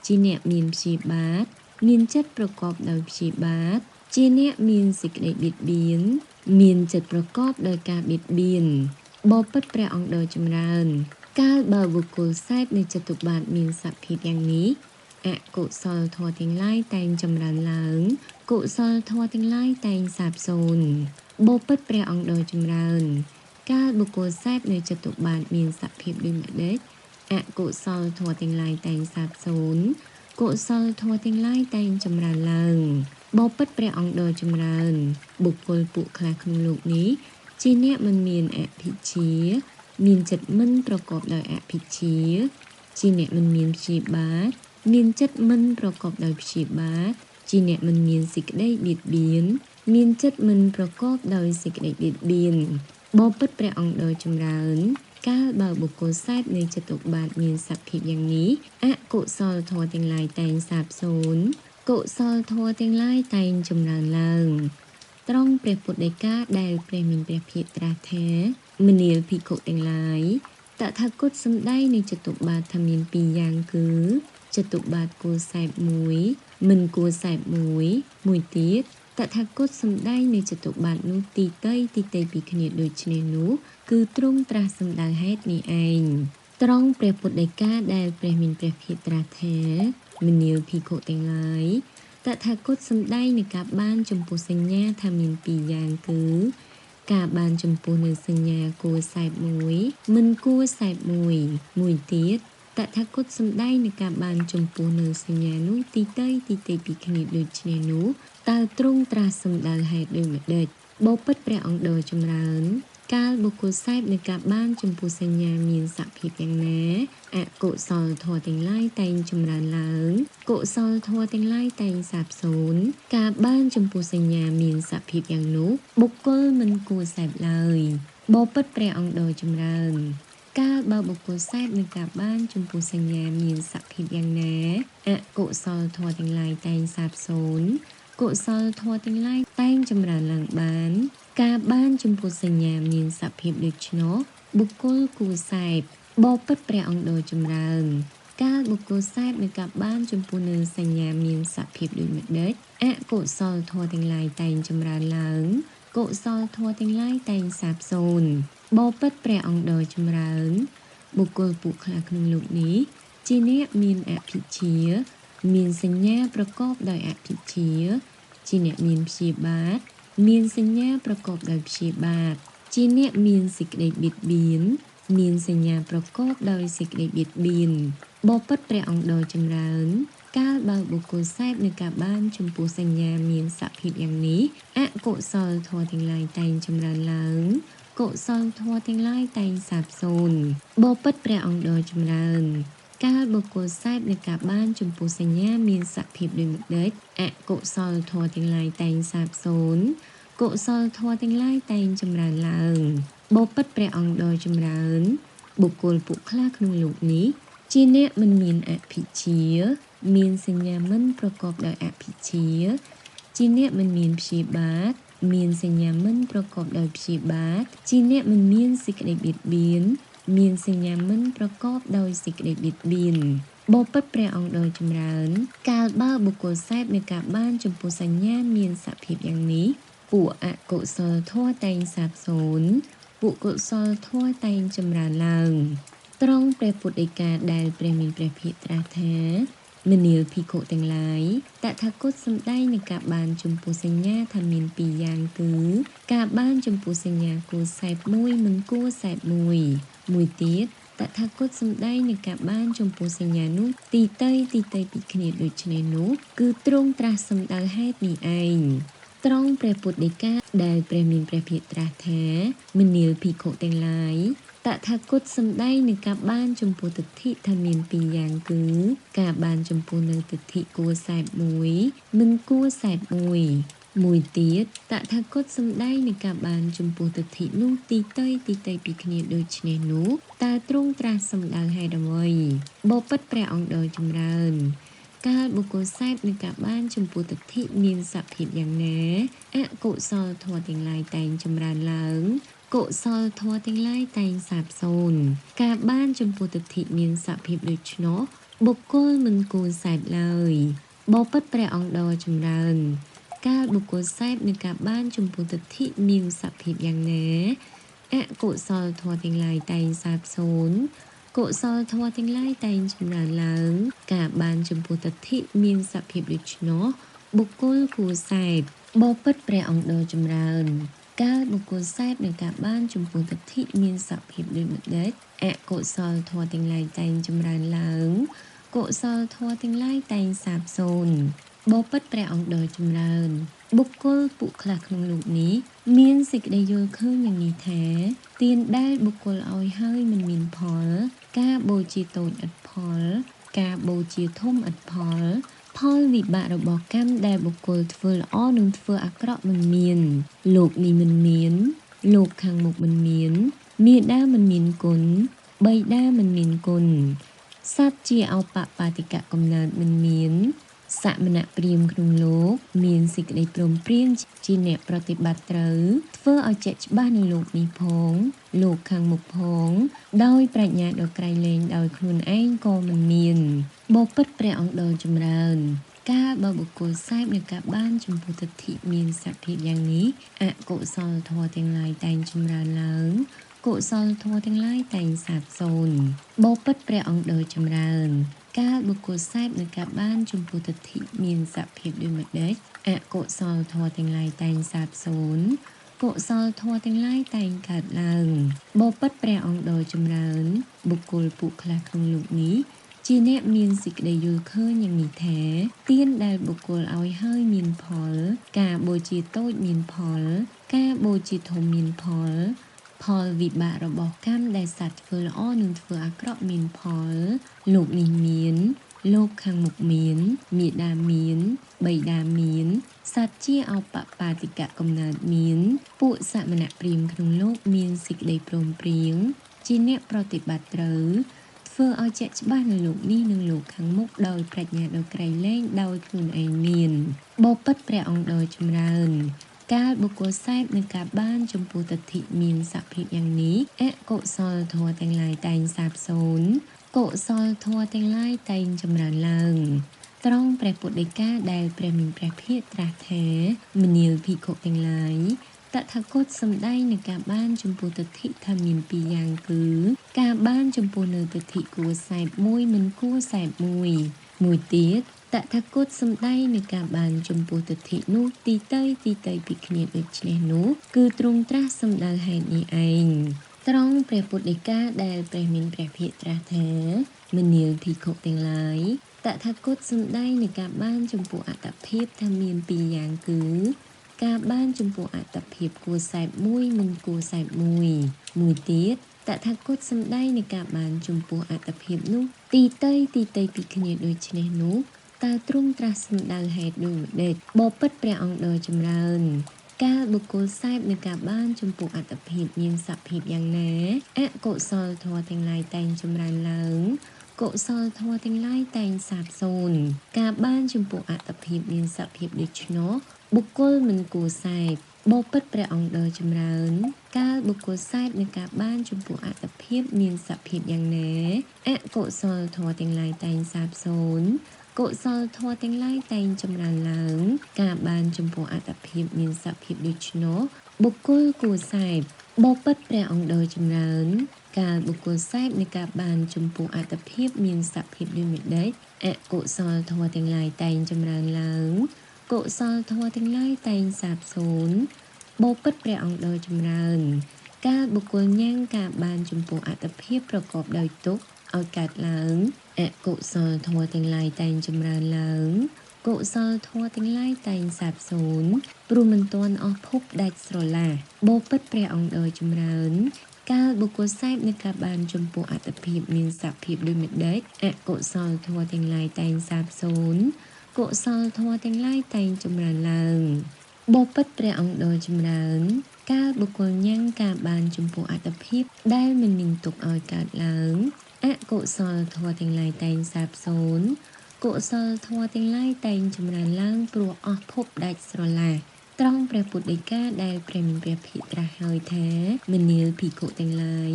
ជាអ្នកមានព្យាបាទមានចិត្តប្រកបដោយព្យាបាទជាអ្នកមានសេចក្តីបៀតបៀនមានចិត្តប្រកបដោយការបៀតបៀនបបិទ្ធព្រះអង្គដ៏ចម្រើនកាលបើបុគ្គលសេពនៅចតុបាទមានសភាពយ៉ាងនេះអកុសលធម៌ទាំងឡាយតែងចម្រើនឡើងកុសលធម៌ទាំងឡាយតែងសាបសូន្យបបិទ្ធព្រះអង្គដ៏ចម្រើនកាលបុគ្គលសេពនៅចតុបាទមានសភាពដូចម្ដេចអកុសលធម៌ទាំងឡាយតែងសាបសូន្យកុសលធម៌ទាំងឡាយតែងចម្រើនឡើងបបិទ្ធព្រះអង្គដ៏ចម្រើនបុគ្គលពួកខ្លះក្នុងលោកនេះជាអ្នកមិនមានអភិជាមានចិត្តមិនប្រកបដោយអភិជាជាអ្នកមិនមានព្យាបាទមានចិត្តមិនប្រកបដោយព្យាបាទជាអ្នកមិនមានសេចក្តីបៀតបៀនមានចិត្តមិនប្រកបដោយសេចក្តីបៀតបៀនបបិទ្ធព្រះអង្គដ៏ចម្រើន កាលបើបុគ្គលសែបនៃចតុបាទមានសភាពយ៉ាងនេះអកុសលធម៌ទាំងឡាយតែងសាបសូន្យកុសលធម៌ទាំងឡាយតែងចម្រើនឡើងត្រង់ព្រះពុទ្ធដីកាដែលព្រះមានព្រះភិក្ខត្រាស់ថាមនាលភិក្ខុទាំងឡាយតថាគតសម្ដែងនៃចតុបាទថាមានពីរយ៉ាងគឺចតុបាទគួរសែបមួយមិនគួរសែបមួយទៀតតថាគតសម្ដែងនៃចតុបាទនោះទីតីពីគ្នាដូចនេះនោះគឺទ្រង់ត្រាស់សម្ដៅហេតុនេះឯងត្រង់ព្រះពុទ្ធដីកាដែលព្រះមានព្រះភិក្ខត្រាស់ថាមនាលភិក្ខុទាំងឡាយតថាគតសម្ដែងនៃការបានចំពោះសញ្ញាថាមានពីរយ៉ាងគឺការបានចំពោះនៅសញ្ញាគួរសែបមួយមិនគួរសែបមួយទៀតតថាគតសម្ដែងនៃការបានចំពោះនៅសញ្ញានោះទីតីពីគ្នាដូចនេះនោះតើទ្រង់ត្រាស់សម្ដៅហេតុដូចម្ដេចបបិទ្ធព្រះអង្គដ៏ចម្រើនកាលបុគ្គលសែបនៃការបានចំពោះសញ្ញាមានសភាពយ៉ាងណាអកុសលធម៌ទាំងឡាយតែងចម្រើនឡើងកុសលធម៌ទាំងឡាយតែងសាបសូន្យការបានចំពោះសញ្ញាមានសភាពយ៉ាងនោះបុគ្គលមិនគួរសែបឡើយបបិទ្ធព្រះអង្គដ៏ចម្រើនកាលបើបុគ្គលសែបនឹងការបានចំពោះសញ្ញាមានសភាពយ៉ាងណាអកុសលធម៌ទាំងឡាយតែងសាបសូន្យកុសលធម៌ទាំងឡាយតែងចម្រើនឡើងបានការបានចំពោះសញ្ញាមានសភាពដូច្នោះបុគ្គលគួរសែបបបិទ្ធព្រះអង្គដ៏ចម្រើនកាលបុគ្គលសែបនឹងការបានចំពោះនៅសញ្ញាមានសភាពដូចម្ដេចអកុសលធម៌ទាំងឡាយតែងចម្រើនឡើងកុសលធម៌ទាំងឡាយតែងសាបសូន្យបបិទ្ធព្រះអង្គដ៏ចម្រើនបុគ្គលពួកខ្លះក្នុងលោកនេះជាអ្នកមានអភិជាមានសញ្ញាប្រកបដោយអភិជាជាអ្នកមានព្យាបាទមានសញ្ញាប្រកបដោយព្យាបាទជាអ្នកមានសេចក្តីបៀតបៀនមានសញ្ញាប្រកបដោយសេចក្តីបៀតបៀនបបិទ្ធព្រះអង្គដ៏ចម្រើនកាលបើបុគ្គលសែបនឹងការបានចំពោះសញ្ញាមានសភាពយ៉ាងនេះអកុសលធម៌ទាំងឡាយតែងចម្រើនឡើងកុសលធម៌ទាំងឡាយតែងសាបសូន្យបបិទ្ធព្រះអង្គដ៏ចម្រើនកាលបុគ្គលសែបនឹងការបានចំពោះសញ្ញាមានសភាពដូចម្ដេចអកុសលធម៌ទាំងឡាយតែងសាបសូន្យកុសលធម៌ទាំងឡាយតែងចម្រើនឡើងបបិទ្ធព្រះអង្គដ៏ចម្រើនបុគ្គលពួកខ្លះក្នុងលោកនេះជាអ្នកមិនមានអភិជាមានសញ្ញាមិនប្រកបដោយអភិជាជាអ្នកមិនមានព្យាបាទមានសញ្ញាមិនប្រកបដោយព្យាបាទជាអ្នកមិនមានសេចក្តីបៀតបៀនមានសញ្ញាមិនប្រកបដោយសេចក្តីបៀតបៀនបបិទ្ធព្រះអង្គដ៏ចម្រើនកាលបើបុគ្គលសែបនៃការបានចំពោះសញ្ញាមានសភាពយ៉ាងនេះពួកអកុសលធម៌តែងសាបសូន្យពួកកុសលធម៌តែងចម្រើនឡើងត្រង់ព្រះពុទ្ធដីកាដែលព្រះមានព្រះភិក្ខត្រាស់ថាមនាលភិក្ខុទាំងឡាយតថាគតសម្ដែងនឹងការបានចំពោះសញ្ញាថាមានពីរយ៉ាងគឺការបានចំពោះសញ្ញាគួរសែបមួយមិនគួរសែបមួយទៀតតថាគតសម្ដែងនឹងការបានចំពោះសញ្ញានោះទីតីពីគ្នាដូចនេះនោះគឺទ្រង់ត្រាស់សម្ដៅហេតុនេះឯងត្រង់ព្រះពុទ្ធដីកាដែលព្រះមានព្រះភិក្ខត្រាស់ថាមនាលភិក្ខុទាំងឡាយតថាគតសម្ដែងនឹងការបានចំពោះទិដ្ឋិថាមានពីរយ៉ាងគឺការបានចំពោះនៅទិដ្ឋិគួរសែបមួយមិនគួរសែបមួយទៀតតថាគតសម្ដែងនឹងការបានចំពោះទិដ្ឋិនោះទីតីពីគ្នាដូចនេះនោះតើទ្រង់ត្រាស់សម្ដៅហេតុអ្វីបបិទ្ធព្រះអង្គដ៏ចម្រើនកាលបុគ្គលសែបនឹងការបានចំពោះទិដ្ឋិមានសភាពយ៉ាងណាអកុសលធម៌ទាំងឡាយតែងចម្រើនឡើងកុសលធម៌ទាំងឡាយតែងសាបសូន្យការបានចំពោះទិដ្ឋិមានសភាពដូច្នោះបុគ្គលមិនគួរសែបឡើយបបិទ្ធព្រះអង្គដ៏ចម្រើនកាលបុគ្គលសែបនឹងការបានចំពោះទិដ្ឋិមានសភាពយ៉ាងណាអកុសលធម៌ទាំងឡាយតែងសាបសូន្យកុសលធម៌ទាំងឡាយតែងចម្រើនឡើងការបានចំពោះទិដ្ឋិមានសភាពដូច្នោះបុគ្គលគួរសែបបបិទ្ធព្រះអង្គដ៏ចម្រើនកាលបុគ្គលសែបនឹងការបានចំពោះទិដ្ឋិមានសភាពដូចម្ដេចអកុសលធម៌ទាំងឡាយតែងចម្រើនឡើងកុសលធម៌ទាំងឡាយតែងសាបសូន្យបបិទ្ធព្រះអង្គដ៏ចម្រើនបុគ្គលពួកខ្លះក្នុងលោកនេះមានសេចក្តីយល់ឃើញយ៉ាងនេះថាទានដែលបុគ្គលឲ្យហើយមិនមានផលការបូជាតូចឥតផលការបូជាធំឥតផលវិបាករបស់កម្មដែលបុគ្គលធ្វើល្អនិងធ្វើអាក្រក់មិនមានលោកនេះមិនមានលោកខាងមុខមិនមាន មេដាមិនមានគុណបៃតាមិនមានគុណសត្វជាអោបបាតិកៈកំណើតមិនមានសមណៈព្រាហ្មណ៍ក្នុងលោកមានសេចក្តីព្រមព្រៀងជាអ្នកប្រតិបត្តិត្រូវធ្វើឲ្យជាក់ច្បាស់នៅលោកនេះផងលោកខាងមុខផងដោយប្រាជ្ញាដ៏ក្រៃលែងដោយខ្លួនឯងក៏មិនមានបបិទ្ធព្រះអង្គដ៏ចម្រើនការបើបុគ្គលសែបនឹងការបានចំពោះទិដ្ឋិមានសភាពយ៉ាងនេះអកុសលធម៌ទាំងឡាយតែងចម្រើនឡើងកុសលធម៌ទាំងឡាយតែងសាបសូន្យបបិទ្ធព្រះអង្គដ៏ចម្រើនកាលបុគ្គលសែបនឹងការបានចំពោះទិដ្ឋិមានសភាពដូចម្ដេចអកុសលធម៌ទាំងឡាយតែងសាបសូន្យកុសលធម៌ទាំងឡាយតែងកើតឡើងបបិទ្ធព្រះអង្គដ៏ចម្រើនបុគ្គលពួកខ្លះក្នុងលោកនេះជាអ្នកមានសេចក្តីយល់ឃើញយ៉ាងនេះថាទានដែលបុគ្គលឲ្យហើយមានផលការបូជាតូចមានផលការបូជាធំមានផលផលវិបាករបស់កម្មដែលសត្វធ្វើល្អនិងធ្វើអាក្រក់មានផលលោកនេះមានលោកខាងមុខមានមេដាមានបៃតាមានសត្វជាអោបបាតិកៈកំណើតមានពួកសមណៈព្រាហ្មណ៍ក្នុងលោកមានសេចក្តីព្រមព្រៀងជាអ្នកប្រតិបត្តិត្រូវធ្វើឲ្យជាក់ច្បាស់នៅលោកនេះនិងលោកខាងមុខដោយប្រាជ្ញាដ៏ក្រៃលែងដោយខ្លួនឯងមានបបិទ្ធព្រះអង្គដ៏ចម្រើនកាលបុគ្គលសែបនឹងការបានចំពោះទិដ្ឋិមានសភាពយ៉ាងនេះអកុសលធម៌ទាំងឡាយតែងសាបសូន្យកុសលធម៌ទាំងឡាយតែងចម្រើនឡើងត្រង់ព្រះពុទ្ធដីកាដែលព្រះមានព្រះភិក្ខត្រាស់ថាមនាលភិក្ខុទាំងឡាយតថាគតសម្ដែងនឹងការបានចំពោះទិដ្ឋិថាមានពីរយ៉ាងគឺការបានចំពោះនៅទិដ្ឋិគួរសែបមួយមិនគួរសែបមួយទៀតតថាគតសម្ដែងនឹងការបានចំពោះទិដ្ឋិនោះទីទៅពីគ្នាដូចនេះនោះគឺទ្រង់ត្រាស់សម្ដៅហេតុនេះឯងត្រង់ព្រះពុទ្ធដីកាដែលព្រះមានព្រះភិក្ខត្រាស់ថាមនាលភិក្ខុទាំងឡាយតថាគតសម្ដែងនឹងការបានចំពោះអត្តភាពថាមានពីរយ៉ាងគឺការបានចំពោះអត្តភាពគួរសែបមួយមិនគួរសែបមួយទៀតតថាគតសម្ដែងនឹងការបានចំពោះអត្តភាពនោះទីទៅពីគ្នាដូចនេះនោះតើទ្រង់ត្រាស់សម្ដៅហេតុដូចម្ដេចបបិទ្ធព្រះអង្គដ៏ចម្រើនកាលបុគ្គលសែបនឹងការបានចំពោះអត្តភាពមានសភាពយ៉ាងណាអកុសលធម៌ទាំងឡាយតែងចម្រើនឡើងកុសលធម៌ទាំងឡាយតែងសាបសូន្យការបានចំពោះអត្តភាពមានសភាពដូច្នោះបុគ្គលមិនគួរសែបបបិទ្ធព្រះអង្គដ៏ចម្រើនកាលបុគ្គលសែបនឹងការបានចំពោះអត្តភាពមានសភាពយ៉ាងណាអកុសលធម៌ទាំងឡាយតែងសាបសូន្យកុសលធម៌ទាំងឡាយតែងចម្រើនឡើងការបានចំពោះអត្តភាពមានសភាពដូច្នោះបុគ្គលគួរសែបបបិទ្ធព្រះអង្គដ៏ចម្រើនកាលបុគ្គលសែបនឹងការបានចំពោះអត្តភាពមានសភាពដូចម្ដេចអកុសលធម៌ទាំងឡាយតែងចម្រើនឡើងកុសលធម៌ទាំងឡាយតែងសាបសូន្យបបិទ្ធព្រះអង្គដ៏ចម្រើនកាលបុគ្គលញ៉ាំងការបានចំពោះអត្តភាពប្រកបដោយទុក្ខឲ្យកើតឡើងអកុសលធម៌ទាំងឡាយតែងចម្រើនឡើងកុសលធម៌ទាំងឡាយតែងសាបសូន្យព្រោះមិនទាន់អស់ភពដាច់ស្រឡះបបិទ្ធព្រះអង្គដ៏ចម្រើនកាលបុគ្គលសែបនឹងការបានចំពោះអត្តភាពមានសភាពដូចម្ដេចអកុសលធម៌ទាំងឡាយតែងសាបសូន្យកុសលធម៌ទាំងឡាយតែងចម្រើនឡើងបបិទ្ធព្រះអង្គដ៏ចម្រើនកាលបុគ្គលញ៉ាំងការបានចំពោះអត្តភាពដែលមិនមានទុកឲ្យកើតឡើងអកុសលធម៌ទាំងឡាយតែងសាបសូន្យកុសលធម៌ទាំងឡាយតែងចម្រើនឡើងព្រោះអស់ភពដាច់ស្រឡះត្រង់ព្រះពុទ្ធដីកាដែលព្រះមានព្រះភិក្ខត្រាស់ហើយថាមនាលភិក្ខុទាំងឡាយ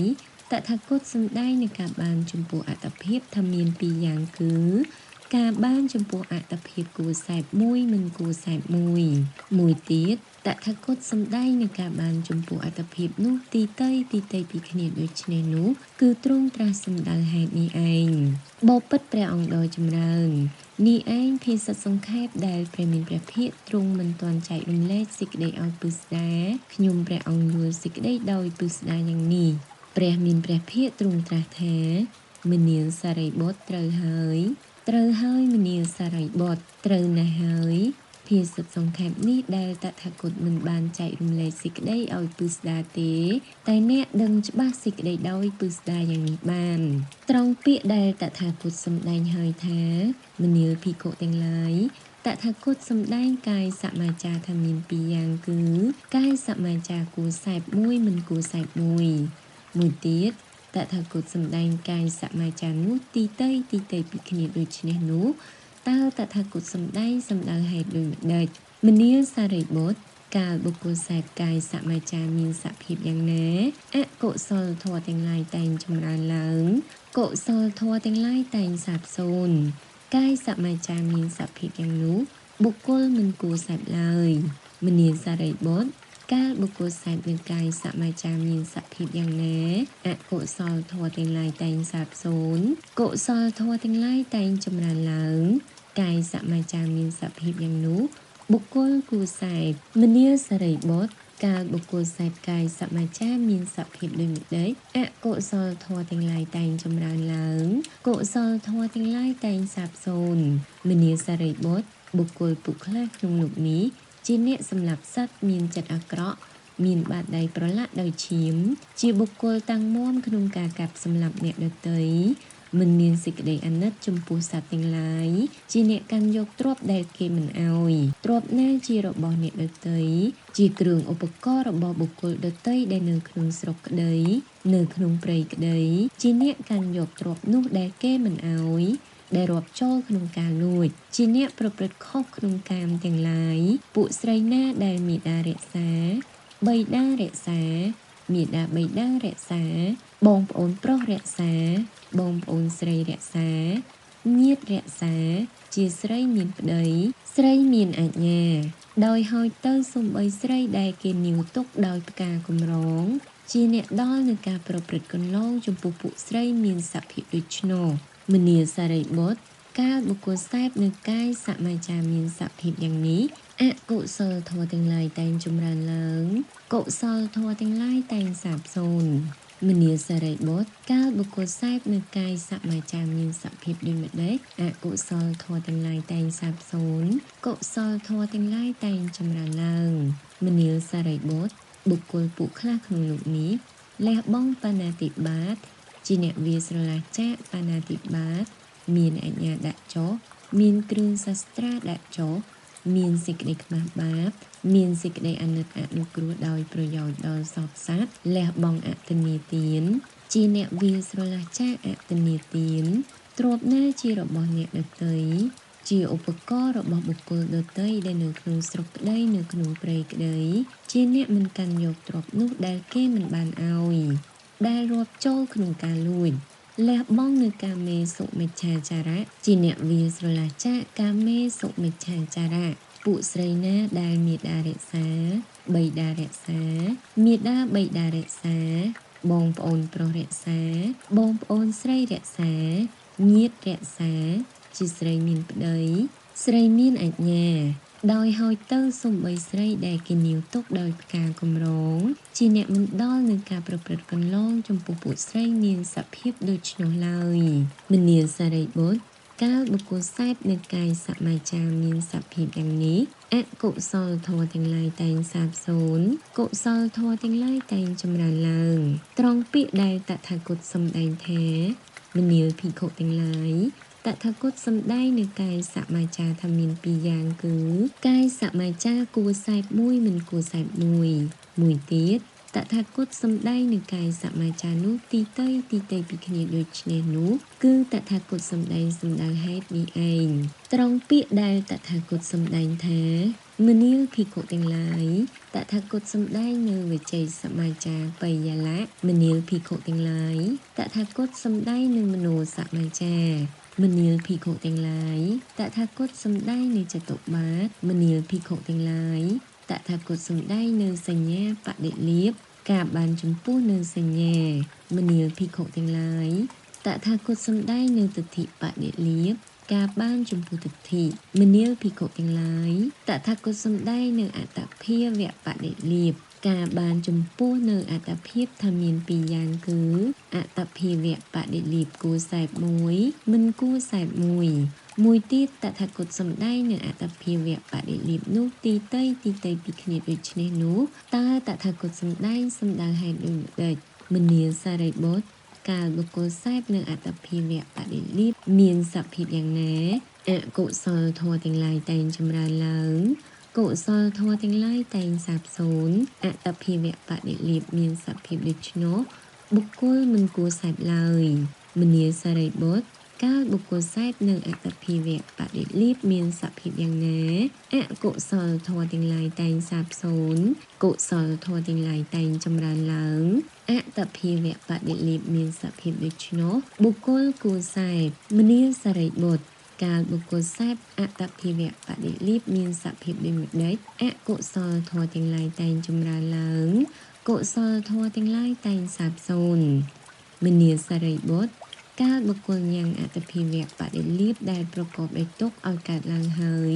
តថាគតសម្ដែងនឹងការបានចំពោះអត្តភាពថាមានពីរយ៉ាងគឺការបានចំពោះអត្តភាពគួរសែបមួយមិនគួរសែបមួយទៀតតថាគតសម្ដែងនឹងការបានចំពោះអត្តភាពនោះទីទៅពីគ្នាដូចនេះនោះគឺទ្រង់ត្រាស់សម្ដៅហេតុនេះឯងបបិទ្ធព្រះអង្គដ៏ចម្រើននេះឯងភាសិតសង្ខេបដែលព្រះមានព្រះភិក្ខទ្រង់មិនទាន់ចែករំលែកសេចក្តីឲ្យពិស្ដាខ្ញុំព្រះអង្គយល់សេចក្តីដោយពិស្ដាយ៉ាងនេះព្រះមានព្រះភិក្ខទ្រង់ត្រាស់ថាមនាលសារីបុត្រត្រូវហើយមនាលសារីបុត្រត្រូវណាស់ហើយភាសិតសង្ខេបនេះដែលតថាគតមិនបានចែករំលែកសេចក្តីឲ្យពិស្ដាទេតែអ្នកដឹងច្បាស់សេចក្តីដោយពិស្ដាយ៉ាងនេះបានត្រង់ពាក្យដែលតថាគតសម្ដែងហើយថាមនាលភិក្ខុទាំងឡាយតថាគតសម្ដែងកាយសមាចារថាមានពីរយ៉ាងគឺកាយសមាចារគួរសែបមួយមិនគួរសែបមួយ មួយទៀតតថាគតសម្ដែងកាយសមាចារនោះទីតីពីគ្នាដូចនេះនោះតើតថាគតសម្ដែងសំដៅហេតុដូចម្ដេចមនាសារីបុត្រកាលបុគ្គលសេពកាយសមាចារមានសភាពយ៉ាងណាអកុសលធម៌ទាំងឡាយតែងចម្រើនឡើងកុសលធម៌ទាំងឡាយតែងសាបសូន្យកាយសមាចារមានសភាពយ៉ាងនោះបុគ្គលមិនគួរសេពឡើយមនាសារីបុត្រកាលបុគ្គលសេពនឹងកាយសមាចារមានសភាពយ៉ាងណាអកុសលធម៌ទាំងឡាយតែងសាបសូន្យកុសលធម៌ទាំងឡាយតែងចម្រើនឡើងកាយសមាចារមានសភាពយ៉ាងនោះបុគ្គលគួរសេពមនាសារីបុត្រកាលបុគ្គលសេពកាយសមាចារមានសភាពដូចម្ដេចអកុសលធម៌ទាំងឡាយតែងចម្រើនឡើងកុសលធម៌ទាំងឡាយតែងសាបសូន្យមនាសារីបុត្របុគ្គលពុខ្លះក្នុងលោកនេះជាអ្នកសម្លាប់សត្វមានចិត្តអាក្រក់មានបាតដៃប្រឡាក់ដោយឈាមជាបុគ្គលតាំងមាំក្នុងការកាប់សម្លាប់អ្នកដទៃមិនមានសេចក្តីអាណិតចំពោះសត្វទាំងឡាយជាអ្នកកាន់យកទ្រព្យដែលគេមិនអោយទ្រព្យណាជារបស់អ្នកដទៃជាគ្រឿងឧបករណ៍របស់បុគ្គលដទៃដែលនៅក្នុងស្រុកក្តីនៅក្នុងព្រៃក្តីជាអ្នកកាន់យកទ្រព្យនោះដែលគេមិនអោយដែលរាប់ចូលក្នុងការលួចជាអ្នកប្រព្រឹត្តខុសក្នុងកាមទាំងឡាយពួកស្រីណាដែលមេដារក្សាបិតារក្សាមេដាបិតារក្សាបងប្អូនប្រុសរក្សាបងប្អូនស្រីរក្សាញាតិរក្សាជាស្រីមានប្តីស្រីមានអាជ្ញាដោយហើយទៅសំបីស្រីដែលគេនីវទុកដោយផ្កាកម្រងជាអ្នកដល់នឹងការប្រព្រឹត្តកន្លងចំពោះពួកស្រីមានសភាពដូច្នោះមនាសារីបុត្រកាលបុគ្គលសេពនៅកាយសមាចារមានសភាពយ៉ាងនេះអកុសលធម៌ទាំងឡាយតែងចម្រើនឡើងកុសលធម៌ទាំងឡាយតែងសាបសូន្យមនាសារីបុត្រកាលបុគ្គលសេពនៅកាយសមាចារមានសភាពដូចម្ដេចអកុសលធម៌ទាំងឡាយតែងសាបសូន្យកុសលធម៌ទាំងឡាយតែងចម្រើនឡើងមនាសារីបុត្របុគ្គលពួកខ្លះក្នុងលោកនេះលះបង់បាណាតិបាតជាអ្នកវាស្រឡះចាកបាណាតិបាតមានអញ្ញាដាក់ចុះមានគ្រឿងសាស្ត្រាដាក់ចុះមានសេចក្តីខ្មាស់បាបមានសេចក្តីអាណិតអនុគ្រោះដោយប្រយោជន៍ដល់សត្វសត្វលះបង់អតនីទានជាអ្នកវាស្រឡះចាកអតនីទានទ្រព្យណាជារបស់អ្នកដទៃជាឧបករណ៍របស់បុគ្គលដទៃដែលនៅក្នុងស្រុកក្តីនៅក្នុងព្រៃក្តីជាអ្នកមិនកាន់យកទ្រព្យនោះដែលគេមិនបានអោយដែលរាប់ចូលក្នុងការលួចលះបង់នៅកាមេសុមិច្ឆាចារៈជាអ្នកវាស្រឡះចាកកាមេសុមិច្ឆាចារៈពួកស្រីណាដែលមេដារក្សាបិតារក្សាមេដាបិតារក្សាបងប្អូនប្រុសរក្សាបងប្អូនស្រីរក្សាញាតិរក្សាជាស្រីមានប្តីស្រីមានអាជ្ញាដោយហើយទៅសំបីស្រីដែលគេនីវទុកដោយផ្កាកម្រងជាអ្នកមិនដល់នឹងការប្រព្រឹត្តកន្លងចំពោះពួកស្រីមានសភាពដូច្នោះឡើយមនាសារីបុត្រកាលបុគ្គលសេពនៅកាយសមាចារមានសភាពយ៉ាងនេះអកុសលធម៌ទាំងឡាយតែងសាបសូន្យកុសលធម៌ទាំងឡាយតែងចម្រើនឡើងត្រង់ពាក្យដែលតថាគតសម្ដែងថាមនាលភិក្ខុទាំងឡាយតថាគតសម្ដែងនៅកាយសមាចារថាមានពីរយ៉ាងគឺកាយសមាចារគួរសេពមួយមិនគួរសេពមួយទៀតតថាគតសម្ដែងនៅកាយសមាចារនោះទីតីពីគ្នាដូចនេះនោះគឺតថាគតសម្ដែងសំដៅហេតុនេះឯងត្រង់ពាក្យដែលតថាគតសម្ដែងថាមនាលភិក្ខុទាំងឡាយតថាគតសម្ដែងនៅវិជ័យសមាចារបយលៈមនាលភិក្ខុទាំងឡាយតថាគតសម្ដែងនៅមโนសមាចារមនាលភិក្ខុទាំងឡាយតថាគតសម្ដែងនៅចតុបាតមនាលភិក្ខុទាំងឡាយតថាគតសម្ដែងនៅសញ្ញាបដិលាភការបានចំពោះនៅសញ្ញាមនាលភិក្ខុទាំងឡាយតថាគតសម្ដែងនៅទិដ្ឋិបដិលាភការបានចំពោះទិដ្ឋិមនាលភិក្ខុទាំងឡាយតថាគតសម្ដែងនៅអត្តភាវៈបដិលាភការបានចំពោះនៅអត្តភាពថាមានពីរយ៉ាងគឺអត្តភាវៈបដិលាភគួរសេពមួយមិនគួរសេពមួយទៀតតថាគតសម្ដែងនៅអត្តភាវៈបដិលាភនោះទីតីពីគ្នាដូចនេះនោះតើតថាគតសម្ដែងសំដៅហេតុដូចម្ដេចមនាលសារីបុត្រកាលបុគ្គលសេពនៅអត្តភាវៈបដិលាភមានសភាពយ៉ាងណាអកុសលធម៌ទាំងឡាយតែងចម្រើនឡើងកុសលធម៌ទាំងឡាយតែងសាបសូន្យអត្តភាវៈបដិលាភមានសភាពដូច្នោះ បុគ្គលមិនគួរសែបឡើយមនាសារីបុត្រកាលបុគ្គលសែបនឹងអត្តភាវៈបដិលៀបមានសភាពយ៉ាងណាអកុសលធម៌ទាំងឡាយតែងសាបសូន្យកុសលធម៌ទាំងឡាយតែងចម្រើនឡើងអត្តភាវៈបដិលៀបមានសភាពដូច្នោះបុគ្គលគួរសែបមនាសារីបុត្រកាលបុគ្គលសែបអត្តភាវៈបដិលៀបមានសភាពដូចម្ដេចអកុសលធម៌ទាំងឡាយតែងចម្រើនឡើងកុសលធម៌ទាំងឡាយតែងសាបសូន្យមនាសារីបុត្រកាលបុគ្គលញ៉ាំងអត្តភាវៈបដិលៀបដែលប្រកបដោយទុក្ខឲ្យកើតឡើងហើយ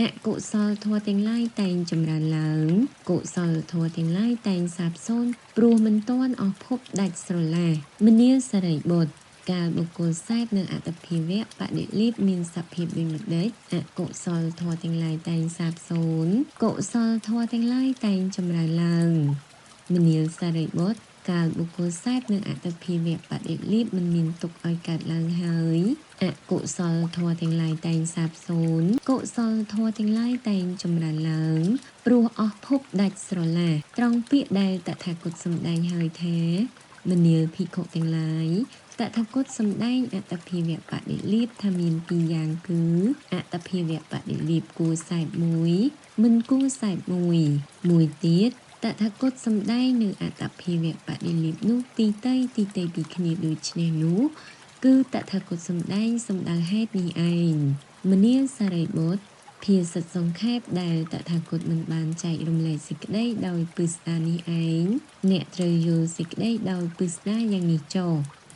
អកុសលធម៌ទាំងឡាយតែងចម្រើនឡើងកុសលធម៌ទាំងឡាយតែងសាបសូន្យព្រោះមិនទាន់អស់ភពដាច់ស្រឡះមនាសារីបុត្រកាលបុគ្គលសែបនឹងអត្តភាវៈបដិលៀបមានសភាពដូចម្ដេចអកុសលធម៌ទាំងឡាយតែងសាបសូន្យកុសលធម៌ទាំងឡាយតែងចម្រើនឡើងមនាសារីបុត្រកាលបុគ្គលសែបនឹងអត្តភាវៈបដិលៀបមិនមានទុកឲ្យកើតឡើងហើយអកុសលធម៌ទាំងឡាយតែងសាបសូន្យកុសលធម៌ទាំងឡាយតែងចម្រើនឡើងព្រោះអស់ភពដាច់ស្រឡះត្រង់ពាក្យដែលតថាគតសម្ដែងហើយថាមនាលភិក្ខុទាំងឡាយតថាគតសម្ដែងអត្តភាវៈបដិលៀបថាមានពីរយ៉ាងគឺអត្តភាវៈបដិលៀបគួរសែបមួយមិនគួរសែបមួយទៀតតថាគតសម្ដែងនៅអត្តភាវៈបដិលៀបនោះទីតីពីគ្នាដូចនេះនោះគឺតថាគតសម្ដែងសំដៅហេតុនេះឯងមនាសារីបុត្រភាសិតសង្ខេបដែលតថាគតមិនបានចែករំលែកសេចក្តីដោយពឹស្ដានេះឯងអ្នកត្រូវយល់សេចក្តីដោយពឹស្ដាយ៉ាងនេះចុះ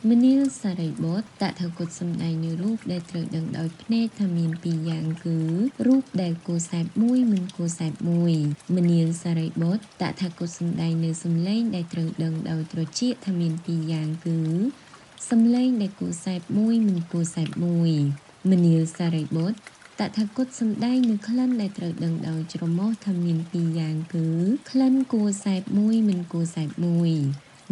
មនាលសារីបុត្រតថាគតសម្ដែងនៅរូបដែលត្រូវដឹងដោយភ្នែកថាមានពីរយ៉ាងគឺរូបដែលគួរសែបមួយមិនគួរសែបមួយមនាលសារីបុត្រតថាគតសម្ដែងនៅសំឡេងដែលត្រូវដឹងដោយត្រចៀកថាមានពីរយ៉ាងគឺសំឡេងដែលគួរសែបមួយមិនគួរសែបមួយមនាលសារីបុត្រតថាគតសម្ដែងនៅក្លិនដែលត្រូវដឹងដោយច្រមុះថាមានពីរយ៉ាងគឺក្លិនគួរសែបមួយមិនគួរសែបមួយ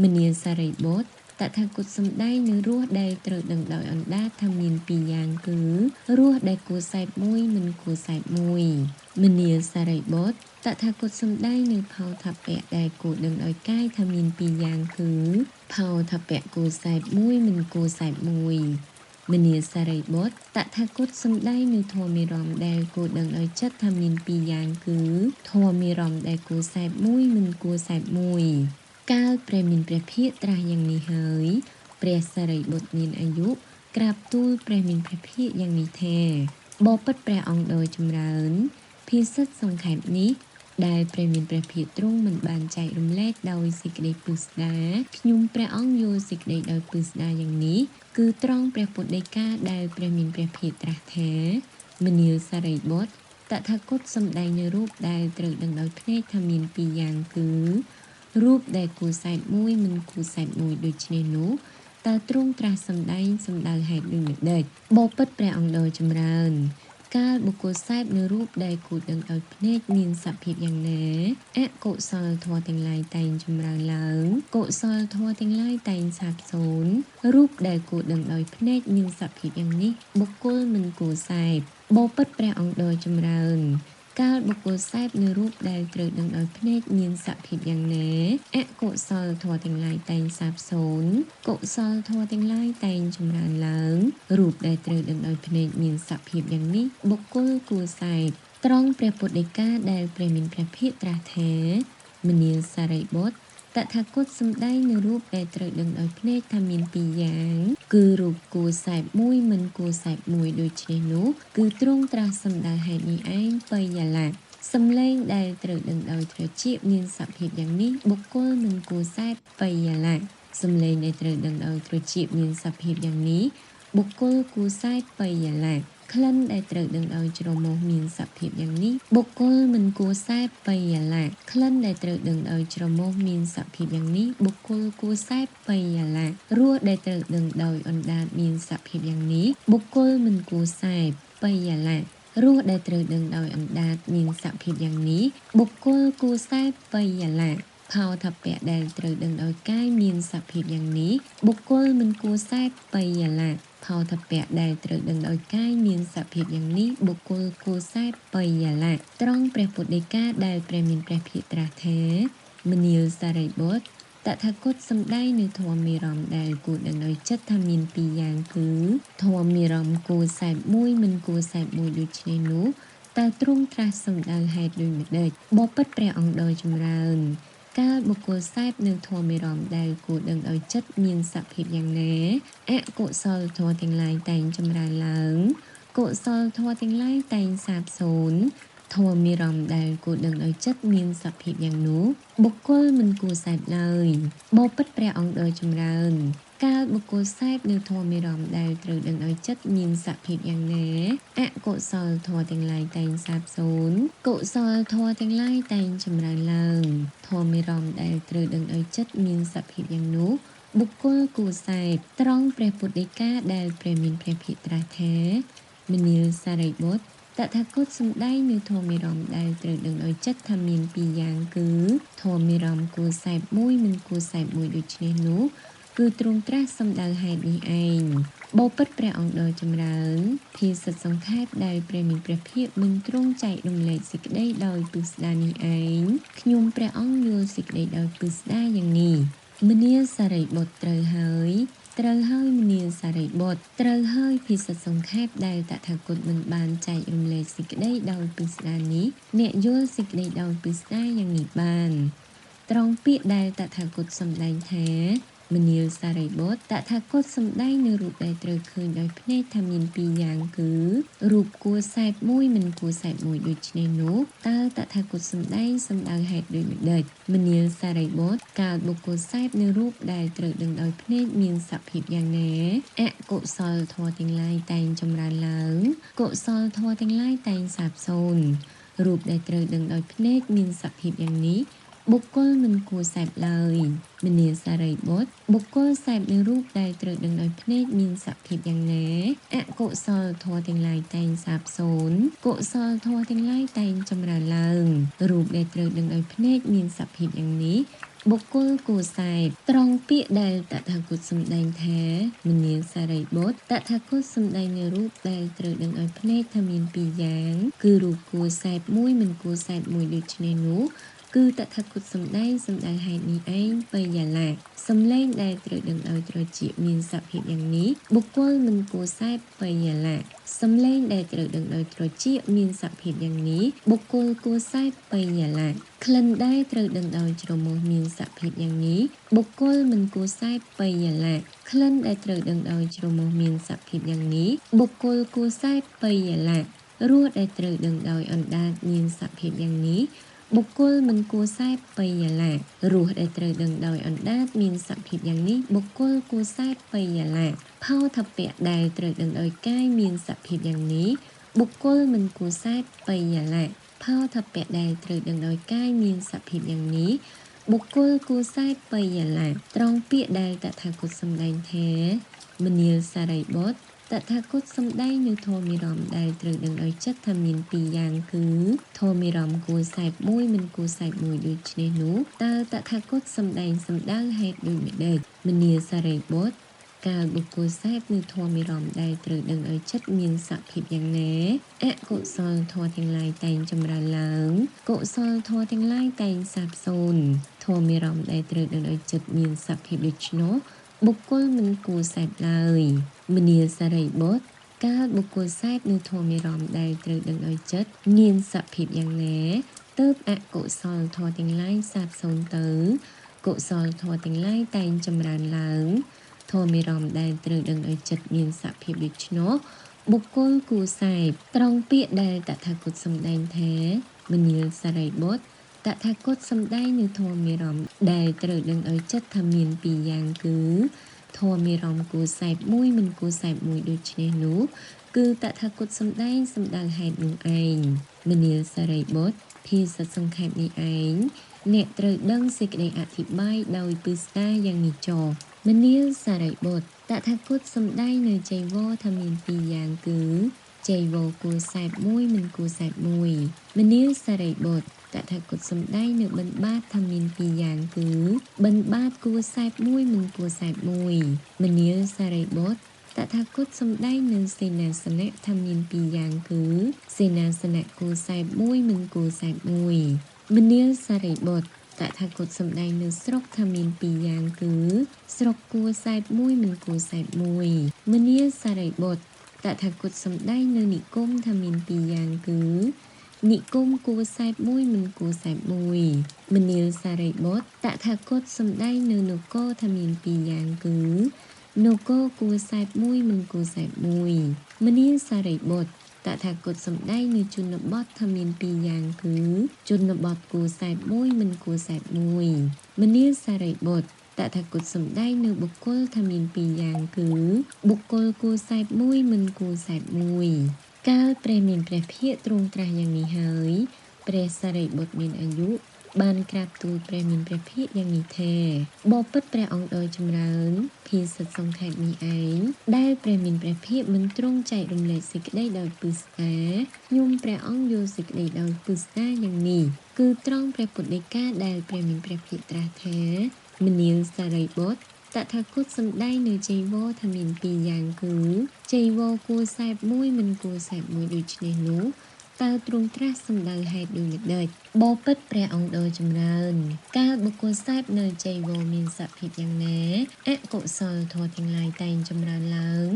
មនាលសារីបុត្រតថាគតសម្ដែងនៅរសដែលត្រូវដឹងដោយអណ្ដាតថាមានពីរយ៉ាងគឺរសដែលគួរសែបមួយមិនគួរសែបមួយមនាលសារីបុត្រតថាគតសម្ដែងនៅផោថពៈដែលគួរដឹងដោយកាយថាមានពីរយ៉ាងគឺផោថពៈគួរសែបមួយមិនគួរសែបមួយមនាលសារីបុត្រតថាគតសម្ដែងនៅធម៌មេរមដែលគួរដឹងដោយចិត្តថាមានពីរយ៉ាងគឺធម៌មេរមដែលគួរសែបមួយមិនគួរសែបមួយកាលព្រះមានព្រះភិក្ខត្រាស់យ៉ាងនេះហើយព្រះសារីបុត្រមានអាយុក្រាបទូលព្រះមានព្រះភិក្ខយ៉ាងនេះថាបបិទ្ធព្រះអង្គដ៏ចម្រើនភាសិតសង្ខេបនេះដែលព្រះមានព្រះភិក្ខទ្រង់មិនបានចែករំលែកដោយសេចក្តីពឹស្ដាខ្ញុំព្រះអង្គយល់សេចក្តីដោយពឹស្ដាយ៉ាងនេះគឺត្រង់ព្រះពុទ្ធដីកាដែលព្រះមានព្រះភិក្ខត្រាស់ថាមនាលសារីបុត្រតថាគតសម្ដែងនៅរូបដែលត្រូវដឹងដោយភ្នែកថាមានពីរយ៉ាងគឺរូបដែលគួរសែបមួយមិនគួរសែបមួយដូច្នេះនោះតើទ្រង់ត្រាស់សម្ដែងសំដៅហេតុដូចម្ដេចបបិទ្ធព្រះអង្គដ៏ចម្រើនកាលបុគ្គលសែបនៅរូបដែលគួរដឹងដោយភ្នែកមានសភាពយ៉ាងណាអកុសលធម៌ទាំងឡាយតែងចម្រើនឡើងកុសលធម៌ទាំងឡាយតែងសាបសូន្យរូបដែលគួរដឹងដោយភ្នែកមានសភាពយ៉ាងនេះបុគ្គលមិនគួរសែបបបិទ្ធព្រះអង្គដ៏ចម្រើនកាលបុគ្គលសែបនៅរូបដែលត្រូវដឹងដោយភ្នែកមានសភាពយ៉ាងណាអកុសលធម៌ទាំងឡាយតែងសាបសូន្យកុសលធម៌ទាំងឡាយតែងចម្រើនឡើងរូបដែលត្រូវដឹងដោយភ្នែកមានសភាពយ៉ាងនេះបុគ្គលគួរសែបត្រង់ព្រះពុទ្ធដីកាដែលព្រះមានព្រះភិក្ខត្រាស់ថាមនាលសារីបុត្រតថាគតសម្ដែងនៅរូបដែលត្រូវដឹងដោយភ្នែកថាមានពីរយ៉ាងគឺរូបគួរសែបមួយមិនគួរសែបមួយដូច្នេះនោះគឺទ្រង់ត្រាស់សម្ដៅហេតុនេះឯងបយលៈសំឡេងដែលត្រូវដឹងដោយត្រចៀកមានសភាពយ៉ាងនេះបុគ្គលមិនគួរសែបបយលៈសំឡេងដែលត្រូវដឹងដោយត្រចៀកមានសភាពយ៉ាងនេះបុគ្គលគួរសែបបយលៈក្លិនដែលត្រូវដឹងដោយច្រមុះមានសភាពយ៉ាងនេះបុគ្គលមិនគួរសែបបយលៈក្លិនដែលត្រូវដឹងដោយច្រមុះមានសភាពយ៉ាងនេះបុគ្គលគួរសែបបយលៈរសដែលត្រូវដឹងដោយអណ្ដាតមានសភាពយ៉ាងនេះបុគ្គលមិនគួរសែបបយលៈរសដែលត្រូវដឹងដោយអណ្ដាតមានសភាពយ៉ាងនេះបុគ្គលគួរសែបបយលៈផោថពៈដែលត្រូវដឹងដោយកាយមានសភាពយ៉ាងនេះបុគ្គលមិនគួរសែបបយលៈផោថពៈដែលត្រូវដឹងដោយកាយមានសភាពយ៉ាងនេះបុគ្គលគួរសែបបយលៈត្រង់ព្រះពុទ្ធដីកាដែលព្រះមានព្រះភិក្ខត្រាស់ថាមនាលសារីបុត្រត តថាគតសំដែងនៅធម៌មេរមដែលគួរដឹងដោយចិត្តថាមានពីរយ៉ាងគឺធម៌មេរមគួរសែបមួយមិនគួរសែបមួយដូចនេះនោះតើទ្រង់ត្រាស់សំដៅហេតុដូចម្ដេចបបិទ្ធព្រះអង្គដ៏ចម្រើនកាលបុគ្គលសែបនៅធម៌មេរមដែលគួរដឹងដោយចិត្តមានសភាពយ៉ាងណាអកុសលធម៌ទាំងឡាយតែងចម្រើនឡើងកុសលធម៌ទាំងឡាយតែងសាបសូន្យធម៌មេរមដែលគួរដឹងដោយចិត្តមានសភាពយ៉ាងនោះបុគ្គលមិនគួរសែបឡើយបបិទ្ធព្រះអង្គដ៏ចម្រើនកាលបុគ្គលសែបនៅធម៌មេរមដែលត្រូវដឹងដោយចិត្តមានសភាពយ៉ាងណាអកុសលធម៌ទាំងឡាយតែងសាបសូន្យកុសលធម៌ទាំងឡាយតែងចម្រើនឡើងធម៌មេរមដែលត្រូវដឹងដោយចិត្តមានសភាពយ៉ាងនោះបុគ្គលគួរសែបត្រង់ព្រះពុទ្ធដីកាដែលព្រះមានព្រះភិក្ខត្រាស់ថាមនាលសារីបុត្រតថាគតសំដែងនៅធម៌មេរមដែលត្រូវដឹងដោយចិត្តថាមានពីរយ៉ាងគឺធម៌មេរមគួរសែបមួយមិនគួរសែបមួយដូចនេះនោះគឺទ្រង់ត្រាស់សំដៅហេតុនេះឯងបបិទ្ធព្រះអង្គដ៏ចម្រើនភាសិតសង្ខេបដែលព្រះមានព្រះភិក្ខមិនទ្រង់ចែករំលែកសេចក្តីដោយពិស្ដារនេះឯងខ្ញុំព្រះអង្គយល់សេចក្តីដោយពិស្ដារយ៉ាងនេះមនាលសារីបុត្រត្រូវហើយមនាលសារីបុត្រត្រូវហើយភាសិតសង្ខេបដែលតថាគតមិនបានចែករំលែកសេចក្តីដោយពិស្ដារនេះអ្នកយល់សេចក្តីដោយពិស្ដារយ៉ាងនេះបានត្រង់ពាក្យដែលតថាគតសម្ដែងថាមនាលសារីបុត្រតថាគតសម្ដែងនៅរូបដែលត្រូវឃើញដោយភ្នែកថាមានពីរយ៉ាងគឺរូបគួរសែបមួយមិនគួរសែបមួយដូចនេះនោះតើតថាគតសម្ដែងសំដៅហេតុដូចម្ដេចមនាលសារីបុត្រកាលបុគ្គលសែបនៅរូបដែលត្រូវដឹងដោយភ្នែកមានសភាពយ៉ាងណាអកុសលធម៌ទាំងឡាយតែងចម្រើនឡើងកុសលធម៌ទាំងឡាយតែងសាបសូន្យរូបដែលត្រូវដឹងដោយភ្នែកមានសភាពយ៉ាងនេះបុគ្គលមិនគួរសែបឡើយមនាលសារីបុត្របុគ្គលសែបនៅរូបដែលត្រូវដឹងដោយភ្នែកមានសភាពយ៉ាងណាអកុសលធម៌ទាំងឡាយតែងសាបសូន្យកុសលធម៌ទាំងឡាយតែងចម្រើនឡើងរូបដែលត្រូវដឹងដោយភ្នែកមានសភាពយ៉ាងនេះបុគ្គលគួរសែបត្រង់ពាក្យដែលតថាគតសម្ដែងថាមនាលសារីបុត្រតថាគតសម្ដែងនៅរូបដែលត្រូវដឹងដោយភ្នែកថាមានពីរយ៉ាងគឺរូបគួរសែបមួយមិនគួរសែបមួយដូចនេះនោះគឺតថាគតសម្ដែងហេតុនេះឯងបិយាលាសំឡេងដែលត្រូវដឹងដោយត្រចៀកមានសភាពយ៉ាងនេះបុគ្គលមិនគួរសែបបិយាលាសំឡេងដែលត្រូវដឹងដោយត្រចៀកមានសភាពយ៉ាងនេះបុគ្គលគួរសែបបិយាលាក្លិនដែលត្រូវដឹងដោយច្រមុះមានសភាពយ៉ាងនេះបុគ្គលមិនគួរសែបបិយាលាក្លិនដែលត្រូវដឹងដោយច្រមុះមានសភាពយ៉ាងនេះបុគ្គលគួរសែបបិយាលារសដែលត្រូវដឹងដោយអណ្ដាតមានសភាពយ៉ាងនេះបុគ្គលមិនគួរសែបបិយាលារសដែលត្រូវដឹងដោយអណ្ដាតមានសភាពយ៉ាងនេះបុគ្គលគួរសែបបិយាលាផោថពៈដែលត្រូវដឹងដោយកាយមានសភាពយ៉ាងនេះបុគ្គលមិនគួរសែបបិយាលាផោថពៈដែលត្រូវដឹងដោយកាយមានសភាពយ៉ាងនេះបុគ្គលគួរសែបបិយាលាត្រង់ពាក្យដែលតថាគតសម្ដែងថាមនាលសារីបុត្រតថាគតសម្ដែងនៅធម៌មេរមដែលត្រូវដឹងដោយចិត្តថាមានពីរយ៉ាងគឺធម៌មេរមគួរសែបមួយមិនគួរសែបមួយដូចនេះនោះតើតថាគតសម្ដែងសំដៅហេតុដូចម្ដេចមនាលសារីបុត្រកាលបុគ្គលសែបនៅធម៌មេរមដែលត្រូវដឹងដោយចិត្តមានសភាពយ៉ាងណាអកុសលធម៌ទាំងឡាយតែងចម្រើនឡើងកុសលធម៌ទាំងឡាយតែងសាបសូន្យធម៌មេរមដែលត្រូវដឹងដោយចិត្តមានសភាពដូច្នោះបុគ្គលមិនគួរសែបឡើយមនាលសារីបុត្រកាលបុគ្គលសែបនៅធម៌មេរមដែលត្រូវដឹងដោយចិត្តមានសភាពយ៉ាងណាទើបអកុសលធម៌ទាំងឡាយសាបសូន្យទៅកុសលធម៌ទាំងឡាយតែងចម្រើនឡើងធម៌មេរមដែលត្រូវដឹងដោយចិត្តមានសភាពដូច្នោះបុគ្គលគួរសែបត្រង់ពាក្យដែលតថាគតសម្ដែងថាមនាលសារីបុត្រតថាគតសម្ដែងនៅធម៌មេរមដែលត្រូវដឹងដោយចិត្តថាមានពីរយ៉ាងគឺធម៌មេរមគួរសែបមួយមិនគួរសែបមួយដូចនេះនោះគឺតថាគតសម្ដែងសំដៅហេតុនោះឯងមនាលសារីបុត្រភាសិតសង្ខេបនេះឯងអ្នកត្រូវដឹងសេចក្តីអធិប្បាយដោយពិស្ដារយ៉ាងនេះចុះមនាលសារីបុត្រតថាគតសម្ដែងនៅចៃវរថាមានពីរយ៉ាងគឺចៃវរគួរសែបមួយមិនគួរសែបមួយមនាលសារីបុត្រតថាគតសម្ដែងនៅបិណ្ឌបាតថាមានពីរយ៉ាងគឺបិណ្ឌបាតគួរសែបមួយមិនគួរសែបមួយមនាលសារីបុត្រតថាគតសម្ដែងនៅសេនាសនៈថាមានពីរយ៉ាងគឺសេនាសនៈគួរសែបមួយមិនគួរសែបមួយមនាលសារីបុត្រ តថាគតសំដែងនៅស្រុកថាមានពីរយ៉ាងគឺស្រុកគួរសែបមួយមិនគួរសែបមួយមនាសារីបុត្រតថាគតសំដែងនៅនិគមថាមានពីរយ៉ាងគឺនិគមគួរសែបមួយមិនគួរសែបមួយមនាលសារីបុត្រតថាគតសំដែងនៅនគរថាមានពីរយ៉ាងគឺនគរគួរសែបមួយមិនគួរសែបមួយមនាលសារីបុត្រតថាគតសំដែងនៅជនបទថាមានពីរយ៉ាងគឺជនបទគួរសែបមួយមិនគួរសែបមួយមនាលសារីបុត្រតថាគតសំដែងនៅបុគ្គលថាមានពីរយ៉ាងគឺបុគ្គលគួរសែបមួយមិនគួរសែបមួយកាលព្រះមានព្រះភិក្ខទ្រង់ត្រាស់យ៉ាងនេះហើយព្រះសារីបុត្រមានអាយុបានក្រាបទូលព្រះមានព្រះភិក្ខយ៉ាងនេះថាបបិទ្ធព្រះអង្គដ៏ចម្រើនភាសិតសង្ខេបនេះឯងដែលព្រះមានព្រះភិក្ខមិនទ្រង់ចែករំលែកសេចក្តីដោយពឹស្ដាខ្ញុំព្រះអង្គយល់សេចក្តីដោយពឹស្ដាយ៉ាងនេះគឺត្រង់ព្រះពុទ្ធដីកាដែលព្រះមានព្រះភិក្ខត្រាស់ថាមនាលសារីបុត្រតថាគតសំដែងនៅចីវរថាមានពីរយ៉ាងគឺចីវរគួរសែបមួយមិនគួរសែបមួយដូច្នេះនោះតើទ្រង់ត្រាស់សម្ដៅហេតុដូចម្ដេចបបិទ្ធព្រះអង្គដ៏ចម្រើនកាលបុគ្គលសែបនៅចីវរមានសភាពយ៉ាងណាអកុសលធម៌ទាំងឡាយតែងចម្រើនឡើង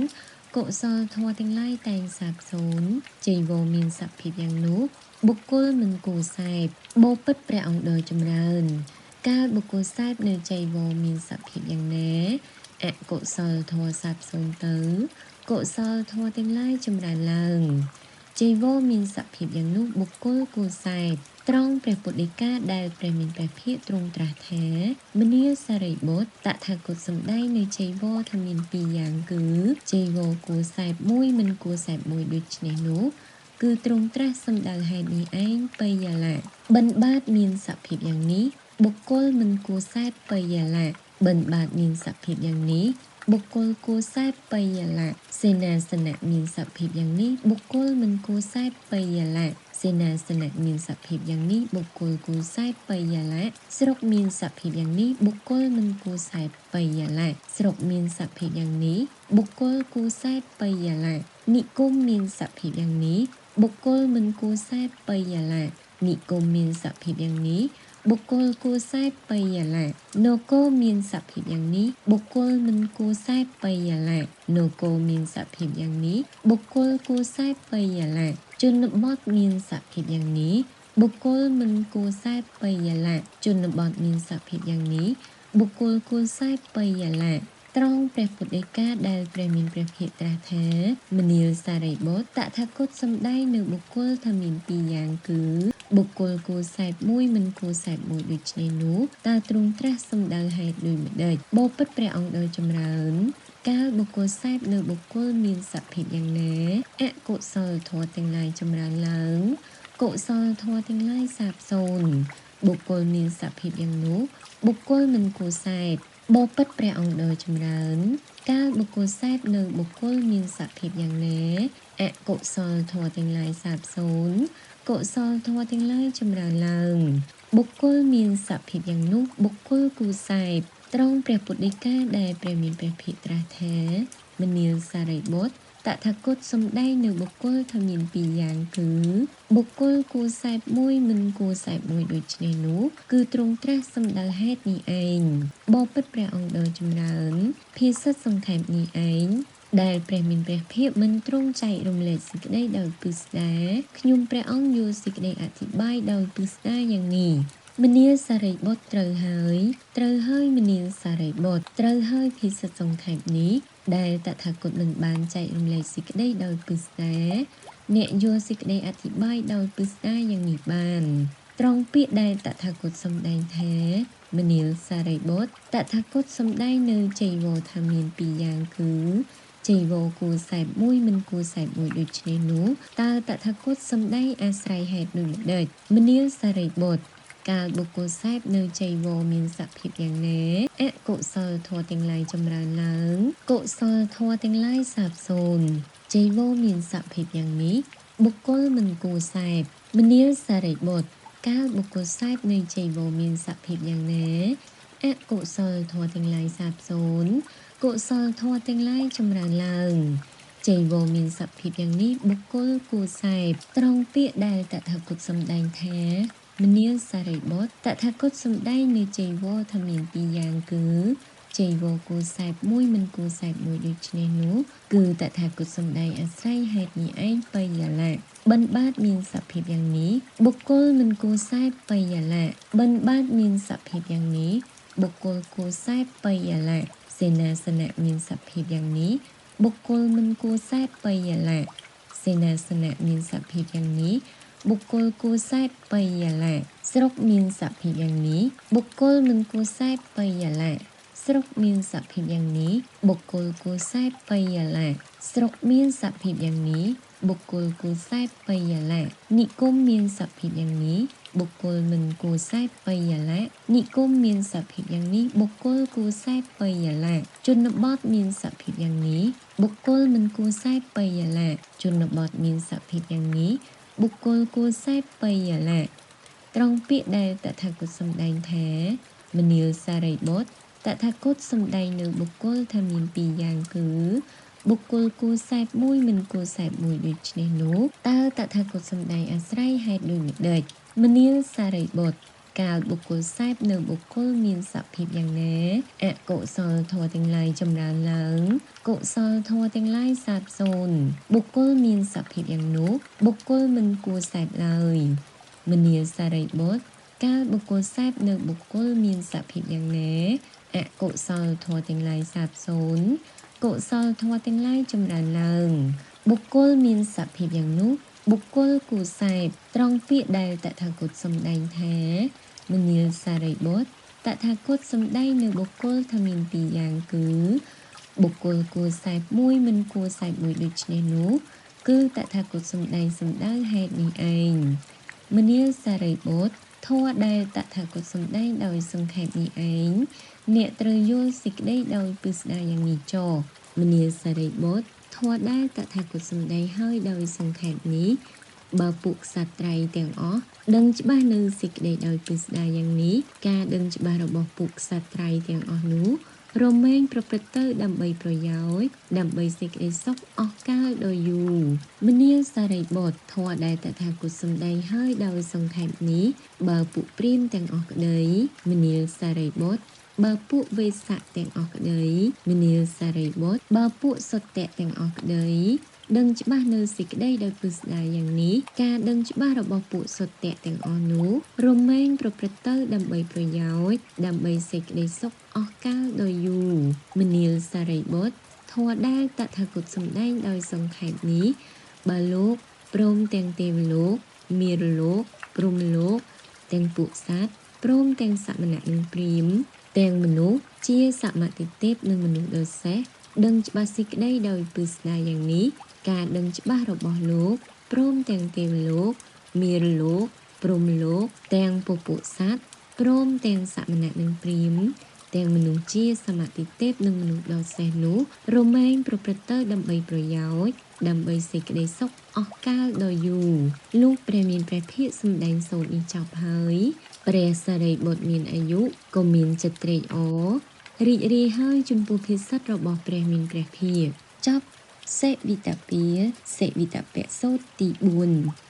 កុសលធម៌ទាំងឡាយតែងសាបសូន្យចីវរមានសភាពយ៉ាងនោះបុគ្គលមិនគួរសែបបបិទ្ធព្រះអង្គដ៏ចម្រើនកាលបុគ្គលសែបនៅចីវរមានសភាពយ៉ាងណាអកុសលធម៌សាបសូន្យទៅកុសលធម៌ទាំងឡាយចម្រើនឡើងចីវរមានសភាពយ៉ាងនោះបុគ្គលគួរសែបត្រង់ព្រះពុទ្ធដីកាដែលព្រះមានព្រះភិក្ខទ្រង់ត្រាស់ថាមនាលសារីបុត្រតថាគតសំដែងនៅចីវរថាមានពីរយ៉ាងគឺចីវរគួរសែបមួយមិនគួរសែបមួយដូច្នេះនោះគឺទ្រង់ត្រាស់សម្ដៅហេតុនេះឯងបិយាលៈបិណ្ឌបាតមានសភាពយ៉ាងនេះបុគ្គលមិនគួរសែបបិយាលៈបិណ្ឌបាតមានសភាពយ៉ាងនេះបុគ្គលគួរសែបបិយាលៈសេនាសនៈមានសភាពយ៉ាងនេះបុគ្គលមិនគួរសែបបិយាលៈសេនាសនៈមានសភាពយ៉ាងនេះបុគ្គលគួរសែបបិយាលៈស្រុកមានសភាពយ៉ាងនេះបុគ្គលមិនគួរសែបបិយាលៈស្រុកមានសភាពយ៉ាងនេះបុគ្គលគួរសែបបិយាលៈនិគមមានសភាពយ៉ាងនេះបុគ្គលមិនគួរសែបបិយាលៈនិគមមានសភាពយ៉ាងនេះបុគ្គលគួរសែបបិយាលៈនគរមានសភាពយ៉ាងនេះបុគ្គលមិនគួរសែបបិយាលៈនគរមានសភាពយ៉ាងនេះបុគ្គលគួរសែបបិយាលៈជនបទមានសភាពយ៉ាងនេះបុគ្គលមិនគួរសែបបិយាលៈជនបទមានសភាពយ៉ាងនេះបុគ្គលគួរសែបបិយាលៈត្រង់ព្រះពុទ្ធដីកាដែលព្រះមានព្រះភិក្ខត្រាស់ថាមនាលសារីបុត្រតថាគតសំដែងនៅបុគ្គលថាមានពីរយ៉ាងគឺបុគ្គលគួរសែបមួយមិនគួរសែបមួយដូច្នេះនោះតើទ្រង់ត្រាស់សម្ដៅហេតុដូចម្ដេចបបិទ្ធព្រះអង្គដ៏ចម្រើនកាលបុគ្គលសែបនៅបុគ្គលមានសភាពយ៉ាងណាអកុសលធម៌ទាំងឡាយចម្រើនឡើងកុសលធម៌ទាំងឡាយសាបសូន្យបុគ្គលមានសភាពយ៉ាងនោះបុគ្គលមិនគួរសែបបបិទ្ធព្រះអង្គដ៏ចម្រើនកាលបុគ្គលសែបនៅបុគ្គលមានសភាពយ៉ាងណាអកុសលធម៌ទាំងឡាយសាបសូន្យកុសលធម៌ទាំងឡាយចម្រើនឡើងបុគ្គលមានសភាពយ៉ាងនោះបុគ្គលគួរសែបត្រង់ព្រះពុទ្ធដីកាដែលព្រះមានព្រះភិក្ខត្រាស់ថាមនាលសារីបុត្រតថាគតសំដែងនៅបុគ្គលថាមានពីរយ៉ាងគឺបុគ្គលគួរសែបមួយមិនគួរសែបមួយដូច្នេះនោះគឺទ្រង់ត្រាស់សម្ដៅហេតុនេះឯងបបិទ្ធព្រះអង្គដ៏ចម្រើនភាសិតសង្ខេបនេះឯងដែលព្រះមានព្រះភិក្ខមិនទ្រង់ចែករំលែកសេចក្តីដោយពឹស្ដាខ្ញុំព្រះអង្គយល់សេចក្តីអធិប្បាយដោយពឹស្ដាយ៉ាងនេះមនាលសារីបុត្រត្រូវហើយមនាលសារីបុត្រត្រូវហើយភាសិតសង្ខេបនេះដែលតថាគតមិនបានចែករំលែកសេចក្តីដោយពឹស្ដាអ្នកយល់សេចក្តីអធិប្បាយដោយពឹស្ដាយ៉ាងនេះបានត្រង់ពាក្យដែលតថាគតសម្ដែងថាមនាលសារីបុត្រតថាគតសម្ដែងនៅចីវរថាមានពីរយ៉ាងគឺចីវរគួរសែបមួយមិនគួរសែបមួយដូច្នេះនោះតើតថាគតសម្ដែងអាស្រ័យហេតុដូចម្ដេចមនាលសារីបុត្រកាលបុគ្គលសែបនៅចីវរមានសភាពយ៉ាងណាអកុសលធម៌ទាំងឡាយចម្រើនឡើងកុសលធម៌ទាំងឡាយសាបសូន្យចីវរមានសភាពយ៉ាងនេះបុគ្គលមិនគួរសែបមនាលសារីបុត្រកាលបុគ្គលសែបនៅចីវរមានសភាពយ៉ាងណាអកុសលធម៌ទាំងឡាយសាបសូន្យកុសលធម៌ទាំងឡាយចម្រើនឡើងចីវរមានសភាពយ៉ាងនេះបុគ្គលគួរសែបត្រង់ពាក្យដែលតថាគតសម្ដែងថា មនាលសារីបុត្រតថាគតសំដែងនៅចីវរថាមានពីរយ៉ាងគឺចីវរគួរខ្សែមួយមិនគួរខ្សែមួយដូចនេះនោះគឺតថាគតសំដែងអាស្រ័យហេតុនេះឯងបយលៈបិណ្ឌបាតមានសភាពយ៉ាងនេះបុគ្គលមិនគួរខ្សែបយលៈបិណ្ឌបាតមានសភាពយ៉ាងនេះបុគ្គលគួរខ្សែបយលៈសេនាសនៈមានសភាពយ៉ាងនេះបុគ្គលមិនគួរខ្សែបយលៈសេនាសនៈមានសភាពយ៉ាងនេះបុគ្គលគួរខ្សែបយលៈស្រុកមានសភាពយ៉ាងនេះបុគ្គលមិនគួរខ្សែបយលៈស្រុកមានសភាពយ៉ាងនេះបុគ្គលគួរខ្សែបយលៈស្រុកមានសភាពយ៉ាងនេះបុគ្គលគួរខ្សែបយលៈនិគមមានសភាពយ៉ាងនេះបុគ្គលមិនគួរខ្សែបយលៈនិគមមានសភាពយ៉ាងនេះបុគ្គលគួរខ្សែបយលៈជនបទមានសភាពយ៉ាងនេះបុគ្គលមិនគួរខ្សែបយលៈជនបទមានសភាពយ៉ាងនេះបុគ្គលគួរខ្សែបយលៈត្រង់ពាក្យដែលតថាគតសម្ដែងថាមនាលសារីបុត្រតថាគតសម្ដែងនៅបុគ្គលថាមានពីរយ៉ាងគឺបុគ្គលគួរខ្សែមួយមិនគួរខ្សែមួយដូចនេះនោះតើតថាគតសម្ដែងអាស្រ័យហេតុដូចម្ដេចមនាលសារីបុត្រកាលបុគ្គលខ្សែនៅបុគ្គលមានសភាពយ៉ាងណាអកុសលធម៌ទាំងឡាយចម្រើនឡើងកុសលធម៌ទាំងឡាយសាបសូន្យបុគ្គលមានសភាពយ៉ាងនោះបុគ្គលមិនគួរខ្សែឡើយមនាលសារីបុត្រកាលបុគ្គលខ្សែនៅបុគ្គលមានសភាពយ៉ាងណាអកុសលធម៌ទាំងឡាយសាបសូន្យកុសលធម៌ទាំងឡាយចម្រើនឡើងបុគ្គលមានសភាពយ៉ាងនោះបុគ្គលគួរខ្សែត្រង់ពាក្យដែលតថាគតសម្ដែងថាមនាលសារីបុត្រតថាគតសម្ដែងនៅបុគ្គលថាមានពីរយ៉ាងគឺបុគ្គលគួរខ្សែមួយមិនគួរខ្សែមួយដូចនេះនោះគឺតថាគតសម្ដែងសម្ដៅហេតុនេះឯងមនាលសារីបុត្រធម៌ដែលតថាគតសម្ដែងដោយសង្ខេបនេះឯងអ្នកត្រូវយល់សេចក្តីដោយពិស្ដារយ៉ាងនេះចុះមនាលសារីបុត្រធម៌ដែលតថាគតសម្ដែងហើយដោយសង្ខេបនេះបើពួកក្សត្រៃទាំងអស់ដឹងច្បាស់នៅសេចក្តីដោយពិស្ដារយ៉ាងនេះការដឹងច្បាស់របស់ពួកក្សត្រៃទាំងអស់នោះរមែងប្រព្រឹត្តទៅដើម្បីប្រយោជន៍ដើម្បីសេចក្តីសុខអស់កលដ៏យូរមនាលសារីបុត្រធម៌ដែលតថាគតសម្ដែងហើយដោយសង្ខេបនេះបើពួកព្រាហ្មណ៍ទាំងអស់ក្តីមនាលសារីបុត្របើពួកវេស្សៈទាំងអស់ក្តីមនាលសារីបុត្របើពួកសុត្តៈទាំងអស់ក្តីដឹងច្បាស់នៅសេចក្តីដោយពិស្ដារយ៉ាងនេះការដឹងច្បាស់របស់ពួកសុត្តៈទាំងអស់នោះរមែងប្រព្រឹត្តទៅដើម្បីប្រយោជន៍ដើម្បីសេចក្តីសុខអស់កលដ៏យូរមនាលសារីបុត្រធម៌ដែលតថាគតសម្ដែងដោយសង្ខេបនេះបើលោកព្រមទាំងទេវលោកមារលោកព្រហ្មលោកទាំងពួកសត្វព្រមទាំងសមណៈនិងព្រាហ្មណ៍ទាំងមនុស្សជាសមតិទេពនិងមនុស្សដ៏សេះដឹងច្បាស់សេចក្តីដោយពិស្ដារយ៉ាងនេះការដឹងច្បាស់របស់លោកព្រមទាំងទេវលោកមារលោកព្រហ្មលោកទាំងពពួកសត្វព្រមទាំងសមណៈនិងព្រាហ្មណ៍ទាំងមនុស្សជាសមតិទេពនិងមនុស្សដ៏សេះនោះរមែងប្រព្រឹត្តទៅដើម្បីប្រយោជន៍ដើម្បីសេចក្តីសុខអស់កលដ៏យូរលុះព្រះមានព្រះភិក្ខសម្ដែងសូត្រនេះចប់ហើយព្រះសារីបុត្រមានអាយុក៏មានចិត្តត្រេកអររីករាយហើយចំពោះភិក្ខុរបស់ព្រះមានព្រះភិក្ខចប់សេវិតពាសេវិតពសូត្រទី4